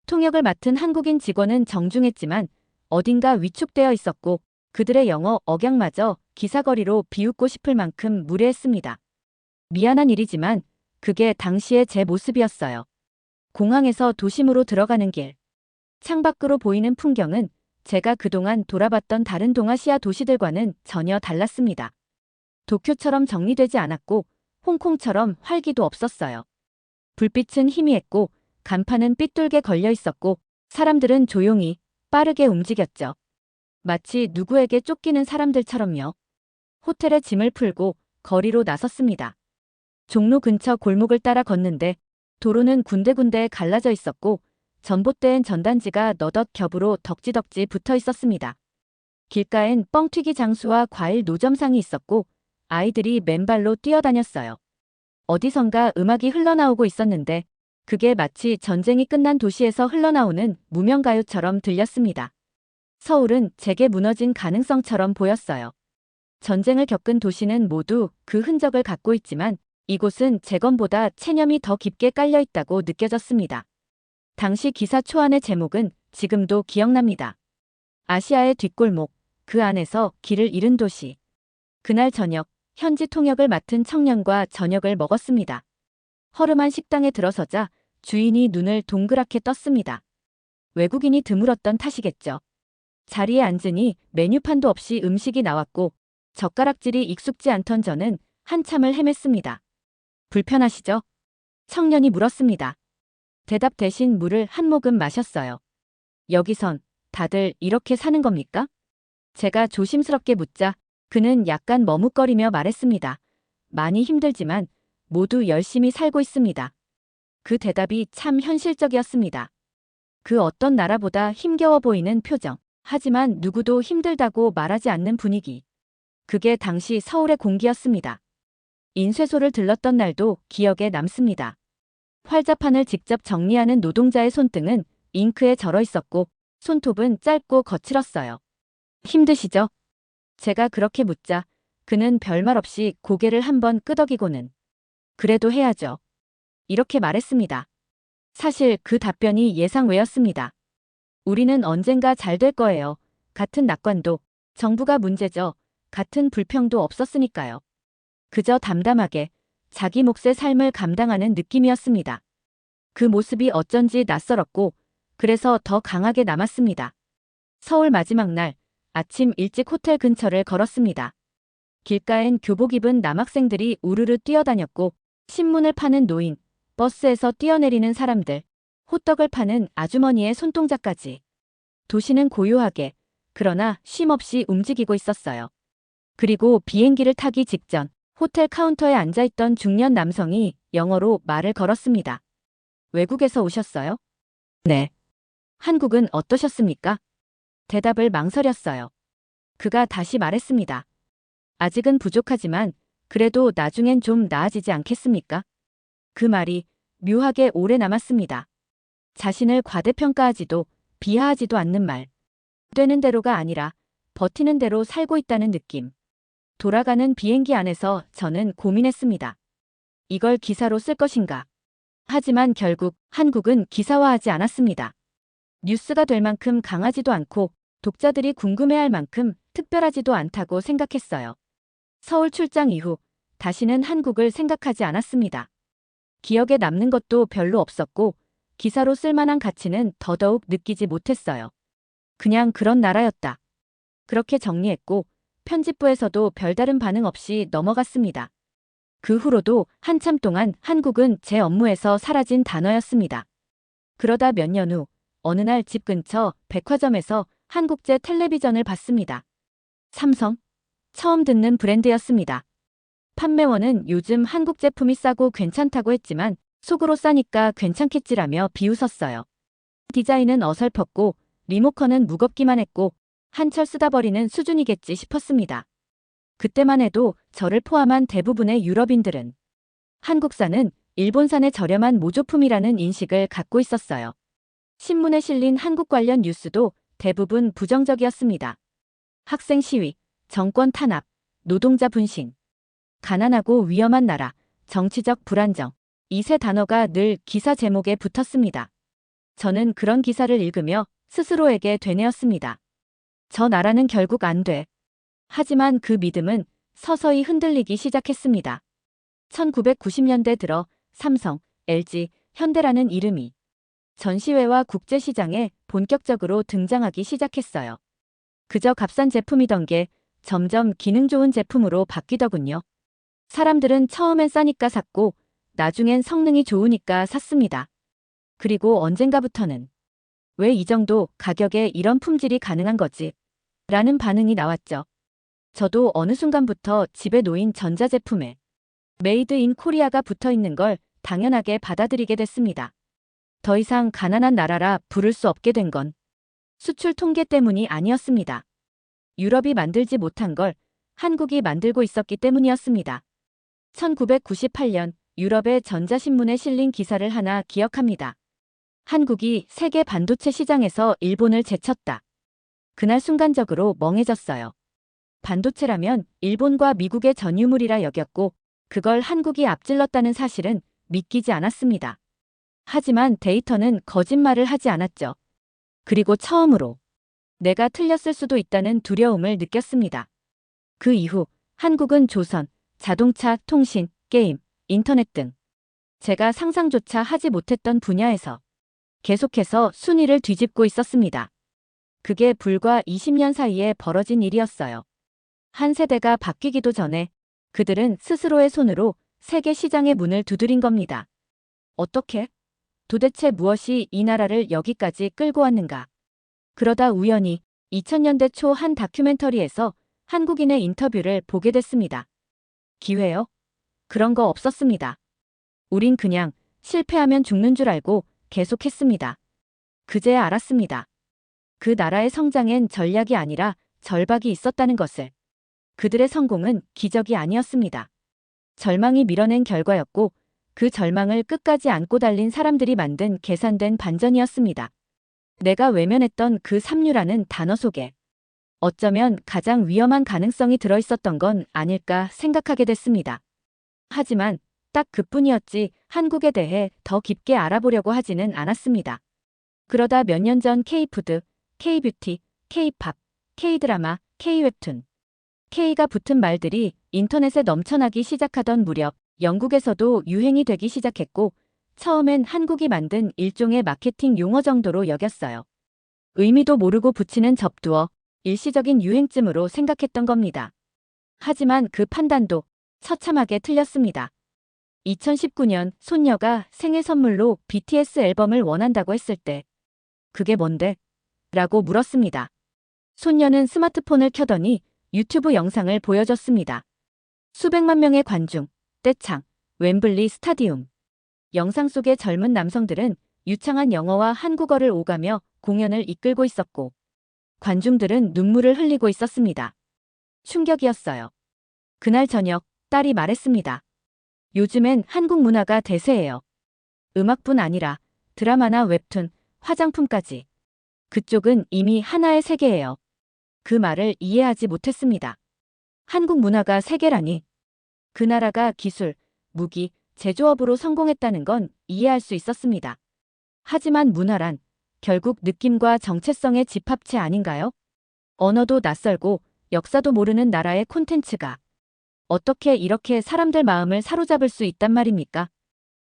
S1: 통역을 맡은 한국인 직원은 정중했지만 어딘가 위축되어 있었고 그들의 영어 억양마저 기사거리로 비웃고 싶을 만큼 무례했습니다. 미안한 일이지만 그게 당시의 제 모습이었어요. 공항에서 도심으로 들어가는 길. 창밖으로 보이는 풍경은 제가 그동안 돌아봤던 다른 동아시아 도시들과는 전혀 달랐습니다. 도쿄처럼 정리되지 않았고 홍콩처럼 활기도 없었어요. 불빛은 희미했고 간판은 삐뚤게 걸려 있었고 사람들은 조용히 빠르게 움직였죠. 마치 누구에게 쫓기는 사람들처럼요. 호텔에 짐을 풀고 거리로 나섰습니다. 종로 근처 골목을 따라 걷는데 도로는 군데군데 갈라져 있었고 전봇대엔 전단지가 너덧 겹으로 덕지덕지 붙어 있었습니다. 길가엔 뻥튀기 장수와 과일 노점상이 있었고 아이들이 맨발로 뛰어다녔어요. 어디선가 음악이 흘러나오고 있었는데 그게 마치 전쟁이 끝난 도시에서 흘러나오는 무명가요처럼 들렸습니다. 서울은 제게 무너진 가능성처럼 보였어요. 전쟁을 겪은 도시는 모두 그 흔적을 갖고 있지만 이곳은 재건보다 체념이 더 깊게 깔려 있다고 느껴졌습니다. 당시 기사 초안의 제목은 지금도 기억납니다. 아시아의 뒷골목, 그 안에서 길을 잃은 도시. 그날 저녁, 현지 통역을 맡은 청년과 저녁을 먹었습니다. 허름한 식당에 들어서자 주인이 눈을 동그랗게 떴습니다. 외국인이 드물었던 탓이겠죠. 자리에 앉으니 메뉴판도 없이 음식이 나왔고 젓가락질이 익숙지 않던 저는 한참을 헤맸습니다. 불편하시죠? 청년이 물었습니다. 대답 대신 물을 한 모금 마셨어요. 여기선 다들 이렇게 사는 겁니까? 제가 조심스럽게 묻자 그는 약간 머뭇거리며 말했습니다. 많이 힘들지만 모두 열심히 살고 있습니다. 그 대답이 참 현실적이었습니다. 그 어떤 나라보다 힘겨워 보이는 표정, 하지만 누구도 힘들다고 말하지 않는 분위기. 그게 당시 서울의 공기였습니다. 인쇄소를 들렀던 날도 기억에 남습니다. 활자판을 직접 정리하는 노동자의 손등은 잉크에 절어 있었고 손톱은 짧고 거칠었어요. 힘드시죠? 제가 그렇게 묻자 그는 별말 없이 고개를 한번 끄덕이고는 그래도 해야죠. 이렇게 말했습니다. 사실 그 답변이 예상 외였습니다. 우리는 언젠가 잘 될 거예요. 같은 낙관도 정부가 문제죠. 같은 불평도 없었으니까요. 그저 담담하게 자기 몫의 삶을 감당하는 느낌이었습니다. 그 모습이 어쩐지 낯설었고 그래서 더 강하게 남았습니다. 서울 마지막 날 아침 일찍 호텔 근처를 걸었습니다. 길가엔 교복 입은 남학생들이 우르르 뛰어다녔고 신문을 파는 노인, 버스에서 뛰어내리는 사람들, 호떡을 파는 아주머니의 손동작까지. 도시는 고요하게 그러나 쉼없이 움직이고 있었어요. 그리고 비행기를 타기 직전 호텔 카운터에 앉아있던 중년 남성이 영어로 말을 걸었습니다. 외국에서 오셨어요? 네. 한국은 어떠셨습니까? 대답을 망설였어요. 그가 다시 말했습니다. 아직은 부족하지만 그래도 나중엔 좀 나아지지 않겠습니까? 그 말이 묘하게 오래 남았습니다. 자신을 과대평가하지도 비하하지도 않는 말. 되는 대로가 아니라 버티는 대로 살고 있다는 느낌. 돌아가는 비행기 안에서 저는 고민했습니다. 이걸 기사로 쓸 것인가? 하지만 결국 한국은 기사화하지 않았습니다. 뉴스가 될 만큼 강하지도 않고 독자들이 궁금해할 만큼 특별하지도 않다고 생각했어요. 서울 출장 이후 다시는 한국을 생각하지 않았습니다. 기억에 남는 것도 별로 없었고 기사로 쓸 만한 가치는 더더욱 느끼지 못했어요. 그냥 그런 나라였다. 그렇게 정리했고 편집부에서도 별다른 반응 없이 넘어갔습니다. 그 후로도 한참 동안 한국은 제 업무에서 사라진 단어였습니다. 그러다 몇 년 후 어느 날 집 근처 백화점에서 한국제 텔레비전을 봤습니다. 삼성? 처음 듣는 브랜드였습니다. 판매원은 요즘 한국 제품이 싸고 괜찮다고 했지만 속으로 싸니까 괜찮겠지라며 비웃었어요. 디자인은 어설펐고 리모컨은 무겁기만 했고 한철 쓰다 버리는 수준이겠지 싶었습니다. 그때만 해도 저를 포함한 대부분의 유럽인들은 한국산은 일본산의 저렴한 모조품이라는 인식을 갖고 있었어요. 신문에 실린 한국 관련 뉴스도 대부분 부정적이었습니다. 학생 시위, 정권 탄압, 노동자 분신, 가난하고 위험한 나라, 정치적 불안정, 이 세 단어가 늘 기사 제목에 붙었습니다. 저는 그런 기사를 읽으며 스스로에게 되뇌었습니다. 저 나라는 결국 안 돼. 하지만 그 믿음은 서서히 흔들리기 시작했습니다. 1990년대 들어 삼성, LG, 현대라는 이름이 전시회와 국제시장에 본격적으로 등장하기 시작했어요. 그저 값싼 제품이던 게 점점 기능 좋은 제품으로 바뀌더군요. 사람들은 처음엔 싸니까 샀고 나중엔 성능이 좋으니까 샀습니다. 그리고 언젠가부터는 왜 이 정도 가격에 이런 품질이 가능한 거지? 라는 반응이 나왔죠. 저도 어느 순간부터 집에 놓인 전자제품에 메이드 인 코리아가 붙어 있는 걸 당연하게 받아들이게 됐습니다. 더 이상 가난한 나라라 부를 수 없게 된 건 수출 통계 때문이 아니었습니다. 유럽이 만들지 못한 걸 한국이 만들고 있었기 때문이었습니다. 1998년 유럽의 전자신문에 실린 기사를 하나 기억합니다. 한국이 세계 반도체 시장에서 일본을 제쳤다. 그날 순간적으로 멍해졌어요. 반도체라면 일본과 미국의 전유물이라 여겼고 그걸 한국이 앞질렀다는 사실은 믿기지 않았습니다. 하지만 데이터는 거짓말을 하지 않았죠. 그리고 처음으로 내가 틀렸을 수도 있다는 두려움을 느꼈습니다. 그 이후 한국은 조선, 자동차, 통신, 게임, 인터넷 등 제가 상상조차 하지 못했던 분야에서 계속해서 순위를 뒤집고 있었습니다. 그게 불과 20년 사이에 벌어진 일이었어요. 한 세대가 바뀌기도 전에 그들은 스스로의 손으로 세계 시장의 문을 두드린 겁니다. 어떻게? 도대체 무엇이 이 나라를 여기까지 끌고 왔는가? 그러다 우연히 2000년대 초 한 다큐멘터리에서 한국인의 인터뷰를 보게 됐습니다. 기회요? 그런 거 없었습니다. 우린 그냥 실패하면 죽는 줄 알고 계속했습니다. 그제야 알았습니다. 그 나라의 성장엔 전략이 아니라 절박이 있었다는 것을. 그들의 성공은 기적이 아니었습니다. 절망이 밀어낸 결과였고 그 절망을 끝까지 안고 달린 사람들이 만든 계산된 반전이었습니다. 내가 외면했던 그 삼류라는 단어 속에 어쩌면 가장 위험한 가능성이 들어있었던 건 아닐까 생각하게 됐습니다. 하지만 딱 그뿐이었지 한국에 대해 더 깊게 알아보려고 하지는 않았습니다. 그러다 몇 년 전 K푸드, K뷰티, K팝, K드라마, K웹툰, K가 붙은 말들이 인터넷에 넘쳐나기 시작하던 무렵 영국에서도 유행이 되기 시작했고 처음엔 한국이 만든 일종의 마케팅 용어 정도로 여겼어요. 의미도 모르고 붙이는 접두어, 일시적인 유행쯤으로 생각했던 겁니다. 하지만 그 판단도 처참하게 틀렸습니다. 2019년 손녀가 생일 선물로 BTS 앨범을 원한다고 했을 때 그게 뭔데? 라고 물었습니다. 손녀는 스마트폰을 켜더니 유튜브 영상을 보여줬습니다. 수백만 명의 관중, 떼창, 웸블리 스타디움. 영상 속의 젊은 남성들은 유창한 영어와 한국어를 오가며 공연을 이끌고 있었고 관중들은 눈물을 흘리고 있었습니다. 충격이었어요. 그날 저녁 딸이 말했습니다. 요즘엔 한국 문화가 대세예요. 음악뿐 아니라 드라마나 웹툰, 화장품까지. 그쪽은 이미 하나의 세계예요. 그 말을 이해하지 못했습니다. 한국 문화가 세계라니. 그 나라가 기술, 무기, 제조업으로 성공했다는 건 이해할 수 있었습니다. 하지만 문화란 결국 느낌과 정체성의 집합체 아닌가요? 언어도 낯설고 역사도 모르는 나라의 콘텐츠가 어떻게 이렇게 사람들 마음을 사로잡을 수 있단 말입니까?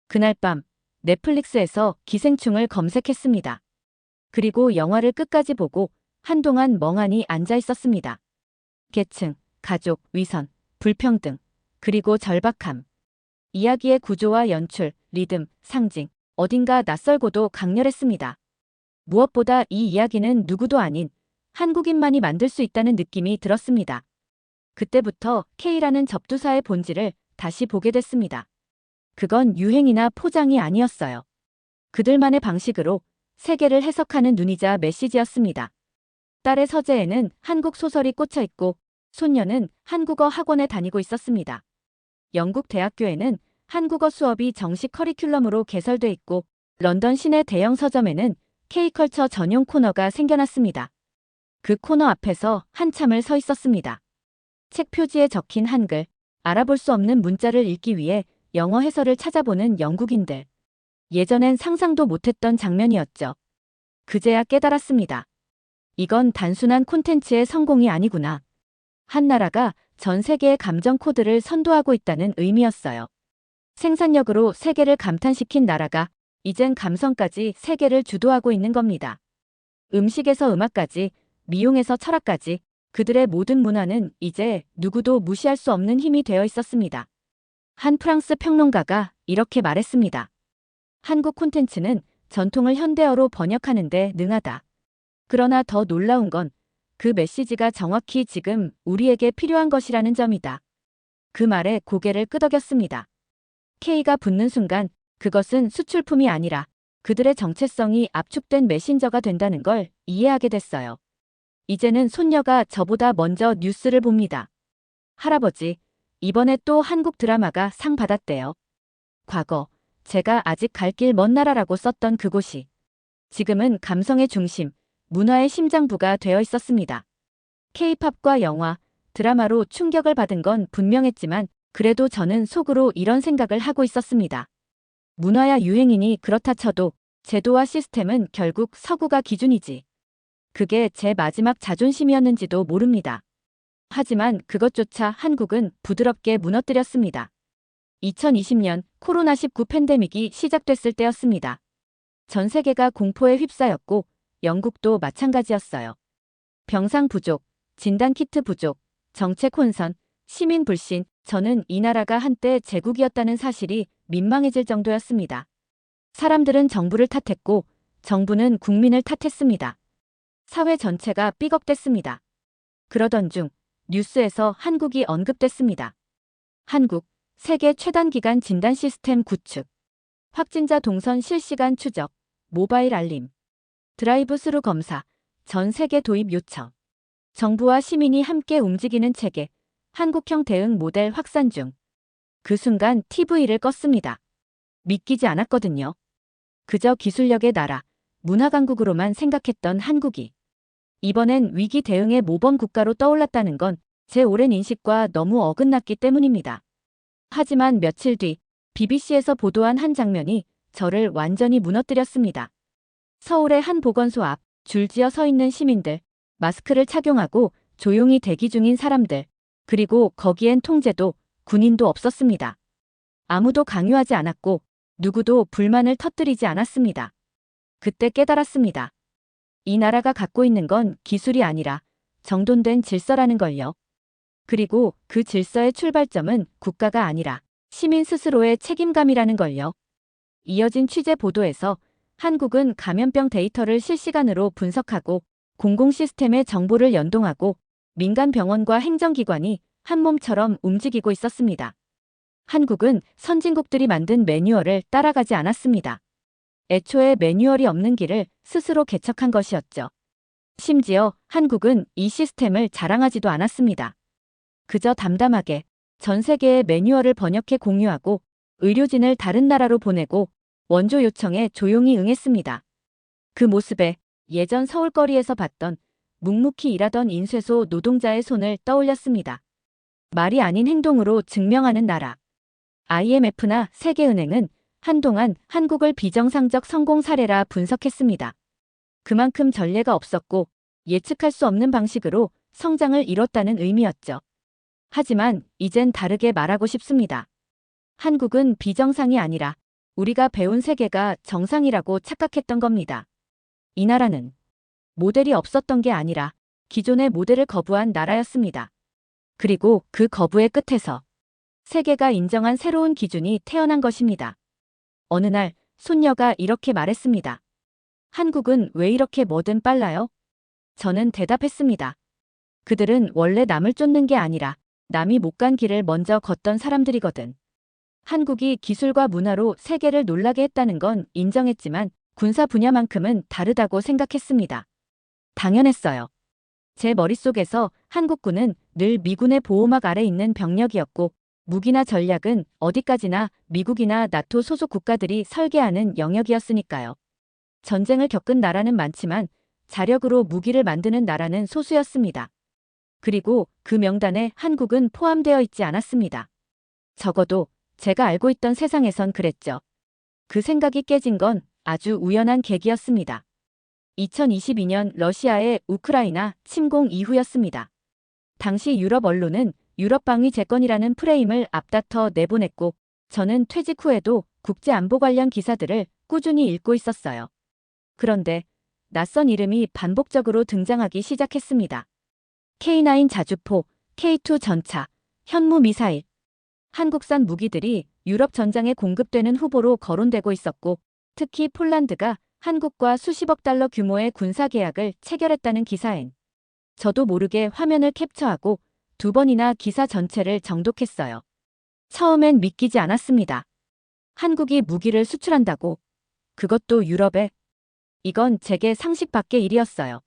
S1: 그날 밤 넷플릭스에서 기생충을 검색했습니다. 그리고 영화를 끝까지 보고 한동안 멍하니 앉아 있었습니다. 계층, 가족, 위선, 불평등, 그리고 절박함. 이야기의 구조와 연출, 리듬, 상징, 어딘가 낯설고도 강렬했습니다. 무엇보다 이 이야기는 누구도 아닌 한국인만이 만들 수 있다는 느낌이 들었습니다. 그때부터 K라는 접두사의 본질을 다시 보게 됐습니다. 그건 유행이나 포장이 아니었어요. 그들만의 방식으로 세계를 해석하는 눈이자 메시지였습니다. 딸의 서재에는 한국 소설이 꽂혀 있고 손녀는 한국어 학원에 다니고 있었습니다. 영국 대학교에는 한국어 수업이 정식 커리큘럼으로 개설돼 있고 런던 시내 대형 서점에는 K컬처 전용 코너가 생겨났습니다. 그 코너 앞에서 한참을 서 있었습니다. 책 표지에 적힌 한글, 알아볼 수 없는 문자를 읽기 위해 영어 해설을 찾아보는 영국인들. 예전엔 상상도 못했던 장면이었죠. 그제야 깨달았습니다. 이건 단순한 콘텐츠의 성공이 아니구나. 한 나라가 전 세계의 감정 코드를 선도하고 있다는 의미였어요. 생산력으로 세계를 감탄시킨 나라가 이젠 감성까지 세계를 주도하고 있는 겁니다. 음식에서 음악까지, 미용에서 철학까지 그들의 모든 문화는 이제 누구도 무시할 수 없는 힘이 되어 있었습니다. 한 프랑스 평론가가 이렇게 말했습니다. 한국 콘텐츠는 전통을 현대어로 번역하는 데 능하다. 그러나 더 놀라운 건 그 메시지가 정확히 지금 우리에게 필요한 것이라는 점이다. 그 말에 고개를 끄덕였습니다. K가 붙는 순간 그것은 수출품이 아니라 그들의 정체성이 압축된 메신저가 된다는 걸 이해하게 됐어요. 이제는 손녀가 저보다 먼저 뉴스를 봅니다. 할아버지, 이번에 또 한국 드라마가 상 받았대요. 과거, 제가 아직 갈 길 먼 나라라고 썼던 그곳이 지금은 감성의 중심, 문화의 심장부가 되어 있었습니다. K-팝과 영화, 드라마로 충격을 받은 건 분명했지만 그래도 저는 속으로 이런 생각을 하고 있었습니다. 문화야 유행이니 그렇다 쳐도 제도와 시스템은 결국 서구가 기준이지. 그게 제 마지막 자존심이었는지도 모릅니다. 하지만 그것조차 한국은 부드럽게 무너뜨렸습니다. 2020년 코로나19 팬데믹이 시작됐을 때였습니다. 전 세계가 공포에 휩싸였고 영국도 마찬가지였어요. 병상 부족, 진단키트 부족, 정책 혼선, 시민 불신, 저는 이 나라가 한때 제국이었다는 사실이 민망해질 정도였습니다. 사람들은 정부를 탓했고 정부는 국민을 탓했습니다. 사회 전체가 삐걱댔습니다. 그러던 중 뉴스에서 한국이 언급됐습니다. 한국, 세계 최단기간 진단 시스템 구축, 확진자 동선 실시간 추적, 모바일 알림, 드라이브 스루 검사, 전 세계 도입 요청. 정부와 시민이 함께 움직이는 체계, 한국형 대응 모델 확산 중. 그 순간 TV를 껐습니다. 믿기지 않았거든요. 그저 기술력의 나라, 문화강국으로만 생각했던 한국이 이번엔 위기 대응의 모범 국가로 떠올랐다는 건 제 오랜 인식과 너무 어긋났기 때문입니다. 하지만 며칠 뒤 BBC에서 보도한 한 장면이 저를 완전히 무너뜨렸습니다. 서울의 한 보건소 앞 줄지어 서 있는 시민들, 마스크를 착용하고 조용히 대기 중인 사람들, 그리고 거기엔 통제도, 군인도 없었습니다. 아무도 강요하지 않았고 누구도 불만을 터뜨리지 않았습니다. 그때 깨달았습니다. 이 나라가 갖고 있는 건 기술이 아니라 정돈된 질서라는 걸요. 그리고 그 질서의 출발점은 국가가 아니라 시민 스스로의 책임감이라는 걸요. 이어진 취재 보도에서 한국은 감염병 데이터를 실시간으로 분석하고 공공 시스템의 정보를 연동하고 민간 병원과 행정기관이 한 몸처럼 움직이고 있었습니다. 한국은 선진국들이 만든 매뉴얼을 따라가지 않았습니다. 애초에 매뉴얼이 없는 길을 스스로 개척한 것이었죠. 심지어 한국은 이 시스템을 자랑하지도 않았습니다. 그저 담담하게 전 세계의 매뉴얼을 번역해 공유하고 의료진을 다른 나라로 보내고 원조 요청에 조용히 응했습니다. 그 모습에 예전 서울거리에서 봤던 묵묵히 일하던 인쇄소 노동자의 손을 떠올렸습니다. 말이 아닌 행동으로 증명하는 나라. IMF나 세계은행은 한동안 한국을 비정상적 성공 사례라 분석했습니다. 그만큼 전례가 없었고 예측할 수 없는 방식으로 성장을 이뤘다는 의미였죠. 하지만 이젠 다르게 말하고 싶습니다. 한국은 비정상이 아니라 우리가 배운 세계가 정상이라고 착각했던 겁니다. 이 나라는 모델이 없었던 게 아니라 기존의 모델을 거부한 나라였습니다. 그리고 그 거부의 끝에서 세계가 인정한 새로운 기준이 태어난 것입니다. 어느 날 손녀가 이렇게 말했습니다. 한국은 왜 이렇게 뭐든 빨라요? 저는 대답했습니다. 그들은 원래 남을 쫓는 게 아니라 남이 못 간 길을 먼저 걷던 사람들이거든. 한국이 기술과 문화로 세계를 놀라게 했다는 건 인정했지만 군사 분야만큼은 다르다고 생각했습니다. 당연했어요. 제 머릿속에서 한국군은 늘 미군의 보호막 아래 있는 병력이었고 무기나 전략은 어디까지나 미국이나 나토 소속 국가들이 설계하는 영역이었으니까요. 전쟁을 겪은 나라는 많지만 자력으로 무기를 만드는 나라는 소수였습니다. 그리고 그 명단에 한국은 포함되어 있지 않았습니다. 적어도 제가 알고 있던 세상에선 그랬죠. 그 생각이 깨진 건 아주 우연한 계기였습니다. 2022년 러시아의 우크라이나 침공 이후였습니다. 당시 유럽 언론은 유럽 방위 재건이라는 프레임을 앞다퉈 내보냈고 저는 퇴직 후에도 국제안보 관련 기사들을 꾸준히 읽고 있었어요. 그런데 낯선 이름이 반복적으로 등장하기 시작했습니다. K9 자주포, K2 전차, 현무 미사일. 한국산 무기들이 유럽 전장에 공급되는 후보로 거론되고 있었고 특히 폴란드가 한국과 수십억 달러 규모의 군사 계약을 체결했다는 기사엔 저도 모르게 화면을 캡처하고 2번이나 기사 전체를 정독했어요. 처음엔 믿기지 않았습니다. 한국이 무기를 수출한다고? 그것도 유럽에? 이건 제게 상식 밖의 일이었어요.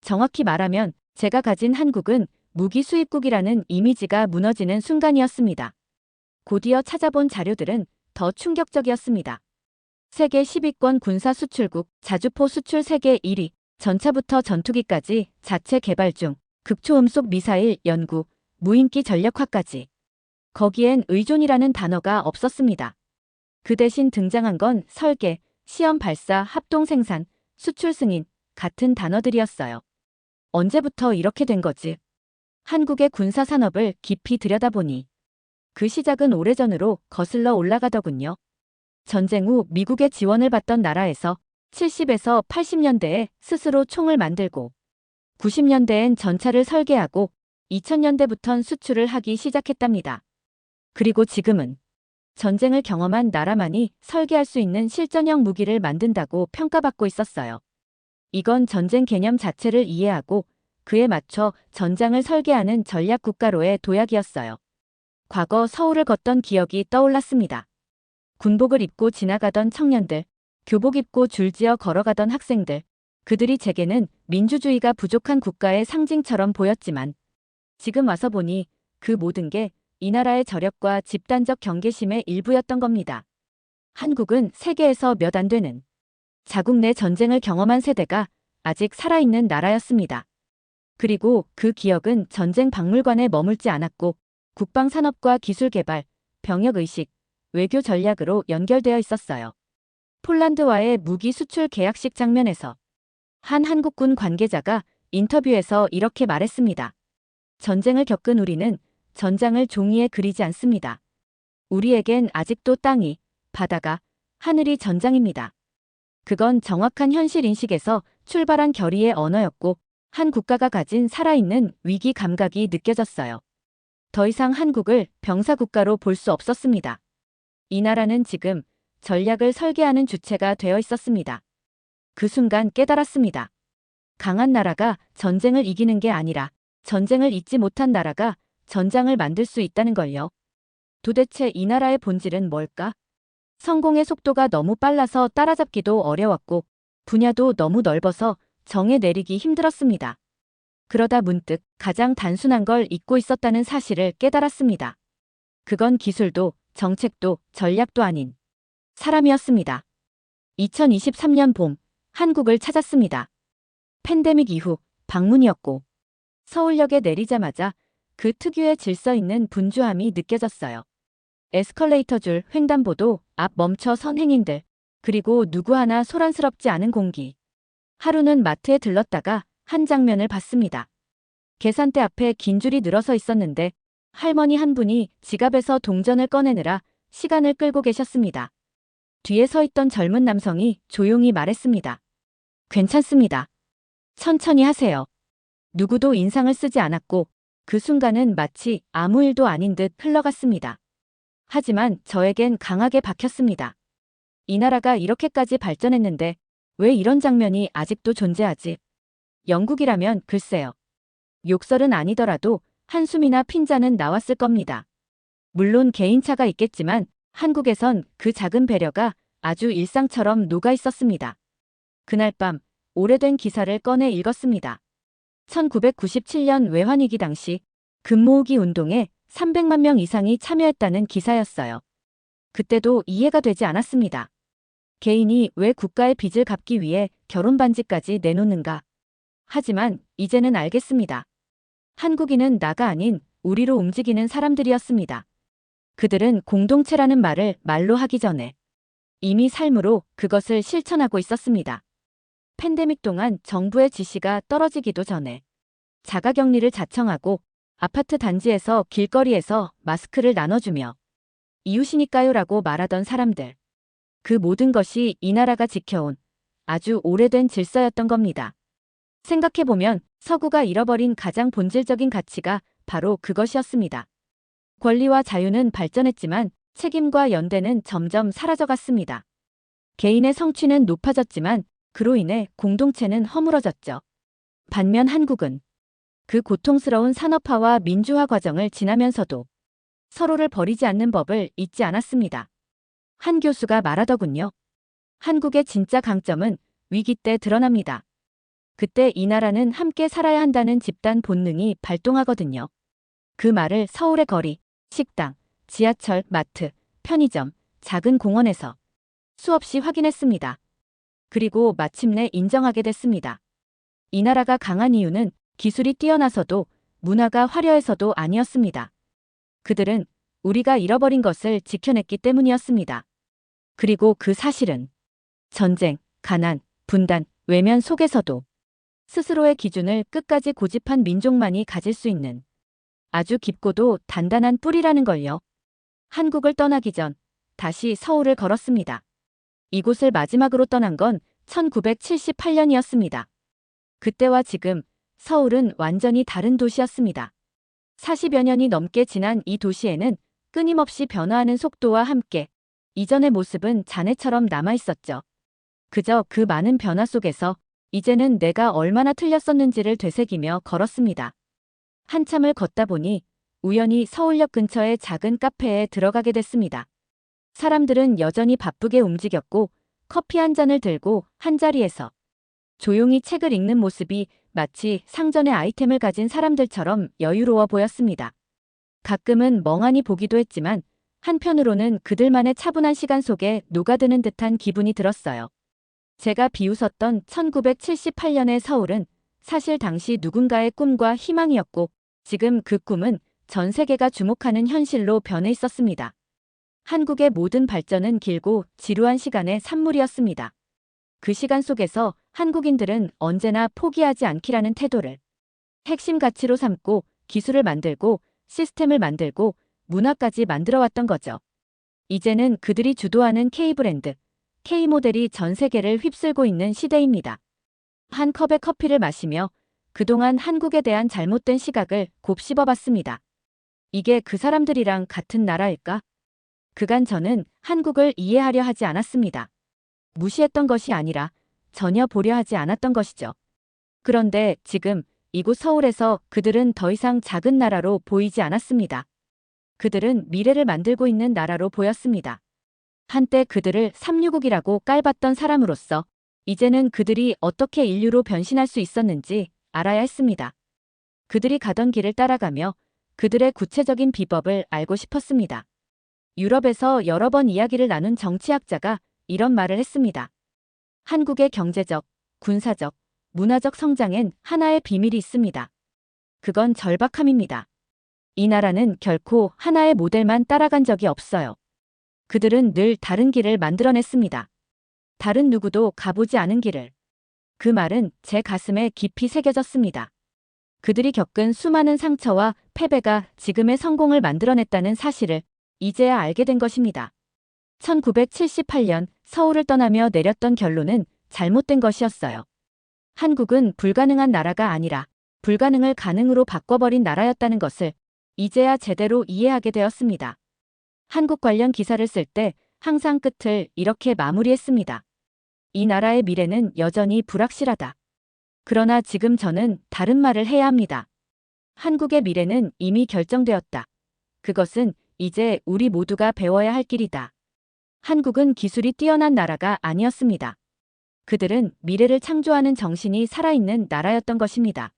S1: 정확히 말하면 제가 가진 한국은 무기 수입국이라는 이미지가 무너지는 순간이었습니다. 곧이어 찾아본 자료들은 더 충격적이었습니다. 세계 10위권 군사 수출국, 자주포 수출 세계 1위, 전차부터 전투기까지 자체 개발 중, 극초음속 미사일 연구, 무인기 전력화까지. 거기엔 의존이라는 단어가 없었습니다. 그 대신 등장한 건 설계, 시험 발사, 합동 생산, 수출 승인 같은 단어들이었어요. 언제부터 이렇게 된 거지? 한국의 군사 산업을 깊이 들여다보니 그 시작은 오래전으로 거슬러 올라가더군요. 전쟁 후 미국의 지원을 받던 나라에서 70에서 80년대에 스스로 총을 만들고 90년대엔 전차를 설계하고 2000년대부턴 수출을 하기 시작했답니다. 그리고 지금은 전쟁을 경험한 나라만이 설계할 수 있는 실전형 무기를 만든다고 평가받고 있었어요. 이건 전쟁 개념 자체를 이해하고 그에 맞춰 전장을 설계하는 전략 국가로의 도약이었어요. 과거 서울을 걷던 기억이 떠올랐습니다. 군복을 입고 지나가던 청년들, 교복 입고 줄지어 걸어가던 학생들, 그들이 제게는 민주주의가 부족한 국가의 상징처럼 보였지만 지금 와서 보니 그 모든 게 이 나라의 저력과 집단적 경계심의 일부였던 겁니다. 한국은 세계에서 몇 안 되는 자국 내 전쟁을 경험한 세대가 아직 살아있는 나라였습니다. 그리고 그 기억은 전쟁 박물관에 머물지 않았고 국방산업과 기술개발, 병역의식, 외교 전략으로 연결되어 있었어요. 폴란드와의 무기 수출 계약식 장면에서 한 한국군 관계자가 인터뷰에서 이렇게 말했습니다. 전쟁을 겪은 우리는 전장을 종이에 그리지 않습니다. 우리에겐 아직도 땅이, 바다가, 하늘이 전장입니다. 그건 정확한 현실 인식에서 출발한 결의의 언어였고 한 국가가 가진 살아있는 위기 감각이 느껴졌어요. 더 이상 한국을 병사국가로 볼 수 없었습니다. 이 나라는 지금 전략을 설계하는 주체가 되어 있었습니다. 그 순간 깨달았습니다. 강한 나라가 전쟁을 이기는 게 아니라 전쟁을 잊지 못한 나라가 전장을 만들 수 있다는 걸요. 도대체 이 나라의 본질은 뭘까? 성공의 속도가 너무 빨라서 따라잡기도 어려웠고 분야도 너무 넓어서 정해 내리기 힘들었습니다. 그러다 문득 가장 단순한 걸 잊고 있었다는 사실을 깨달았습니다. 그건 기술도 정책도 전략도 아닌 사람이었습니다. 2023년 봄 한국을 찾았습니다. 팬데믹 이후 방문이었고 서울역에 내리자마자 그 특유의 질서 있는 분주함이 느껴졌어요. 에스컬레이터 줄 횡단보도 앞 멈춰 선 행인들, 그리고 누구 하나 소란스럽지 않은 공기. 하루는 마트에 들렀다가 한 장면을 봤습니다. 계산대 앞에 긴 줄이 늘어서 있었는데 할머니 한 분이 지갑에서 동전을 꺼내느라 시간을 끌고 계셨습니다. 뒤에 서 있던 젊은 남성이 조용히 말했습니다. 괜찮습니다. 천천히 하세요. 누구도 인상을 쓰지 않았고 그 순간은 마치 아무 일도 아닌 듯 흘러갔습니다. 하지만 저에겐 강하게 박혔습니다. 이 나라가 이렇게까지 발전했는데 왜 이런 장면이 아직도 존재하지? 영국이라면 글쎄요. 욕설은 아니더라도 한숨이나 핀잔은 나왔을 겁니다. 물론 개인차가 있겠지만 한국에선 그 작은 배려가 아주 일상처럼 녹아 있었습니다. 그날 밤 오래된 기사를 꺼내 읽었습니다. 1997년 외환위기 당시 금모으기 운동에 300만 명 이상이 참여했다는 기사였어요. 그때도 이해가 되지 않았습니다. 개인이 왜 국가의 빚을 갚기 위해 결혼 반지까지 내놓는가? 하지만 이제는 알겠습니다. 한국인은 나가 아닌 우리로 움직이는 사람들이었습니다. 그들은 공동체라는 말을 말로 하기 전에 이미 삶으로 그것을 실천하고 있었습니다. 팬데믹 동안 정부의 지시가 떨어지기도 전에 자가격리를 자청하고 아파트 단지에서 길거리에서 마스크를 나눠주며 이웃이니까요라고 말하던 사람들. 그 모든 것이 이 나라가 지켜온 아주 오래된 질서였던 겁니다. 생각해보면 서구가 잃어버린 가장 본질적인 가치가 바로 그것이었습니다. 권리와 자유는 발전했지만 책임과 연대는 점점 사라져갔습니다. 개인의 성취는 높아졌지만 그로 인해 공동체는 허물어졌죠. 반면 한국은 그 고통스러운 산업화와 민주화 과정을 지나면서도 서로를 버리지 않는 법을 잊지 않았습니다. 한 교수가 말하더군요. 한국의 진짜 강점은 위기 때 드러납니다. 그때 이 나라는 함께 살아야 한다는 집단 본능이 발동하거든요. 그 말을 서울의 거리, 식당, 지하철, 마트, 편의점, 작은 공원에서 수없이 확인했습니다. 그리고 마침내 인정하게 됐습니다. 이 나라가 강한 이유는 기술이 뛰어나서도 문화가 화려해서도 아니었습니다. 그들은 우리가 잃어버린 것을 지켜냈기 때문이었습니다. 그리고 그 사실은 전쟁, 가난, 분단, 외면 속에서도 스스로의 기준을 끝까지 고집한 민족만이 가질 수 있는 아주 깊고도 단단한 뿌리라는 걸요. 한국을 떠나기 전 다시 서울을 걸었습니다. 이곳을 마지막으로 떠난 건 1978년이었습니다. 그때와 지금 서울은 완전히 다른 도시였습니다. 40여 년이 넘게 지난 이 도시에는 끊임없이 변화하는 속도와 함께 이전의 모습은 잔해처럼 남아있었죠. 그저 그 많은 변화 속에서 이제는 내가 얼마나 틀렸었는지를 되새기며 걸었습니다. 한참을 걷다 보니 우연히 서울역 근처의 작은 카페에 들어가게 됐습니다. 사람들은 여전히 바쁘게 움직였고 커피 한 잔을 들고 한자리에서 조용히 책을 읽는 모습이 마치 상전의 아이템을 가진 사람들처럼 여유로워 보였습니다. 가끔은 멍하니 보기도 했지만 한편으로는 그들만의 차분한 시간 속에 녹아드는 듯한 기분이 들었어요. 제가 비웃었던 1978년의 서울은 사실 당시 누군가의 꿈과 희망이었고 지금 그 꿈은 전 세계가 주목하는 현실로 변해 있었습니다. 한국의 모든 발전은 길고 지루한 시간의 산물이었습니다. 그 시간 속에서 한국인들은 언제나 포기하지 않기라는 태도를 핵심 가치로 삼고 기술을 만들고 시스템을 만들고 문화까지 만들어왔던 거죠. 이제는 그들이 주도하는 K브랜드, K모델이 전 세계를 휩쓸고 있는 시대입니다. 한 컵의 커피를 마시며 그동안 한국에 대한 잘못된 시각을 곱씹어봤습니다. 이게 그 사람들이랑 같은 나라일까? 그간 저는 한국을 이해하려 하지 않았습니다. 무시했던 것이 아니라 전혀 보려 하지 않았던 것이죠. 그런데 지금 이곳 서울에서 그들은 더 이상 작은 나라로 보이지 않았습니다. 그들은 미래를 만들고 있는 나라로 보였습니다. 한때 그들을 삼류국이라고 깔봤던 사람으로서 이제는 그들이 어떻게 인류로 변신할 수 있었는지 알아야 했습니다. 그들이 가던 길을 따라가며 그들의 구체적인 비법을 알고 싶었습니다. 유럽에서 여러 번 이야기를 나눈 정치학자가 이런 말을 했습니다. 한국의 경제적, 군사적, 문화적 성장엔 하나의 비밀이 있습니다. 그건 절박함입니다. 이 나라는 결코 하나의 모델만 따라간 적이 없어요. 그들은 늘 다른 길을 만들어냈습니다. 다른 누구도 가보지 않은 길을. 그 말은 제 가슴에 깊이 새겨졌습니다. 그들이 겪은 수많은 상처와 패배가 지금의 성공을 만들어냈다는 사실을 이제야 알게 된 것입니다. 1978년 서울을 떠나며 내렸던 결론은 잘못된 것이었어요. 한국은 불가능한 나라가 아니라 불가능을 가능으로 바꿔버린 나라였다는 것을 이제야 제대로 이해하게 되었습니다. 한국 관련 기사를 쓸 때 항상 끝을 이렇게 마무리했습니다. 이 나라의 미래는 여전히 불확실하다. 그러나 지금 저는 다른 말을 해야 합니다. 한국의 미래는 이미 결정되었다. 그것은 이제 우리 모두가 배워야 할 길이다. 한국은 기술이 뛰어난 나라가 아니었습니다. 그들은 미래를 창조하는 정신이 살아있는 나라였던 것입니다.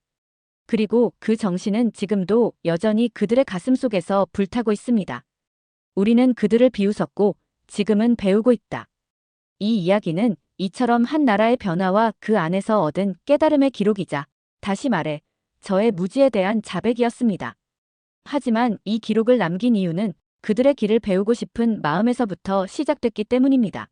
S1: 그리고 그 정신은 지금도 여전히 그들의 가슴 속에서 불타고 있습니다. 우리는 그들을 비웃었고 지금은 배우고 있다. 이 이야기는 이처럼 한 나라의 변화와 그 안에서 얻은 깨달음의 기록이자 다시 말해 저의 무지에 대한 자백이었습니다. 하지만 이 기록을 남긴 이유는 그들의 길을 배우고 싶은 마음에서부터 시작됐기 때문입니다.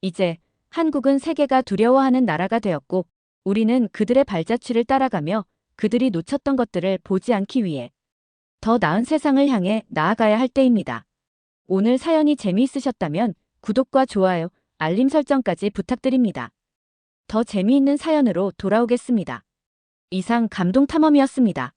S1: 이제 한국은 세계가 두려워하는 나라가 되었고 우리는 그들의 발자취를 따라가며 그들이 놓쳤던 것들을 보지 않기 위해 더 나은 세상을 향해 나아가야 할 때입니다. 오늘 사연이 재미있으셨다면 구독과 좋아요, 알림 설정까지 부탁드립니다. 더 재미있는 사연으로 돌아오겠습니다. 이상 감동탐험이었습니다.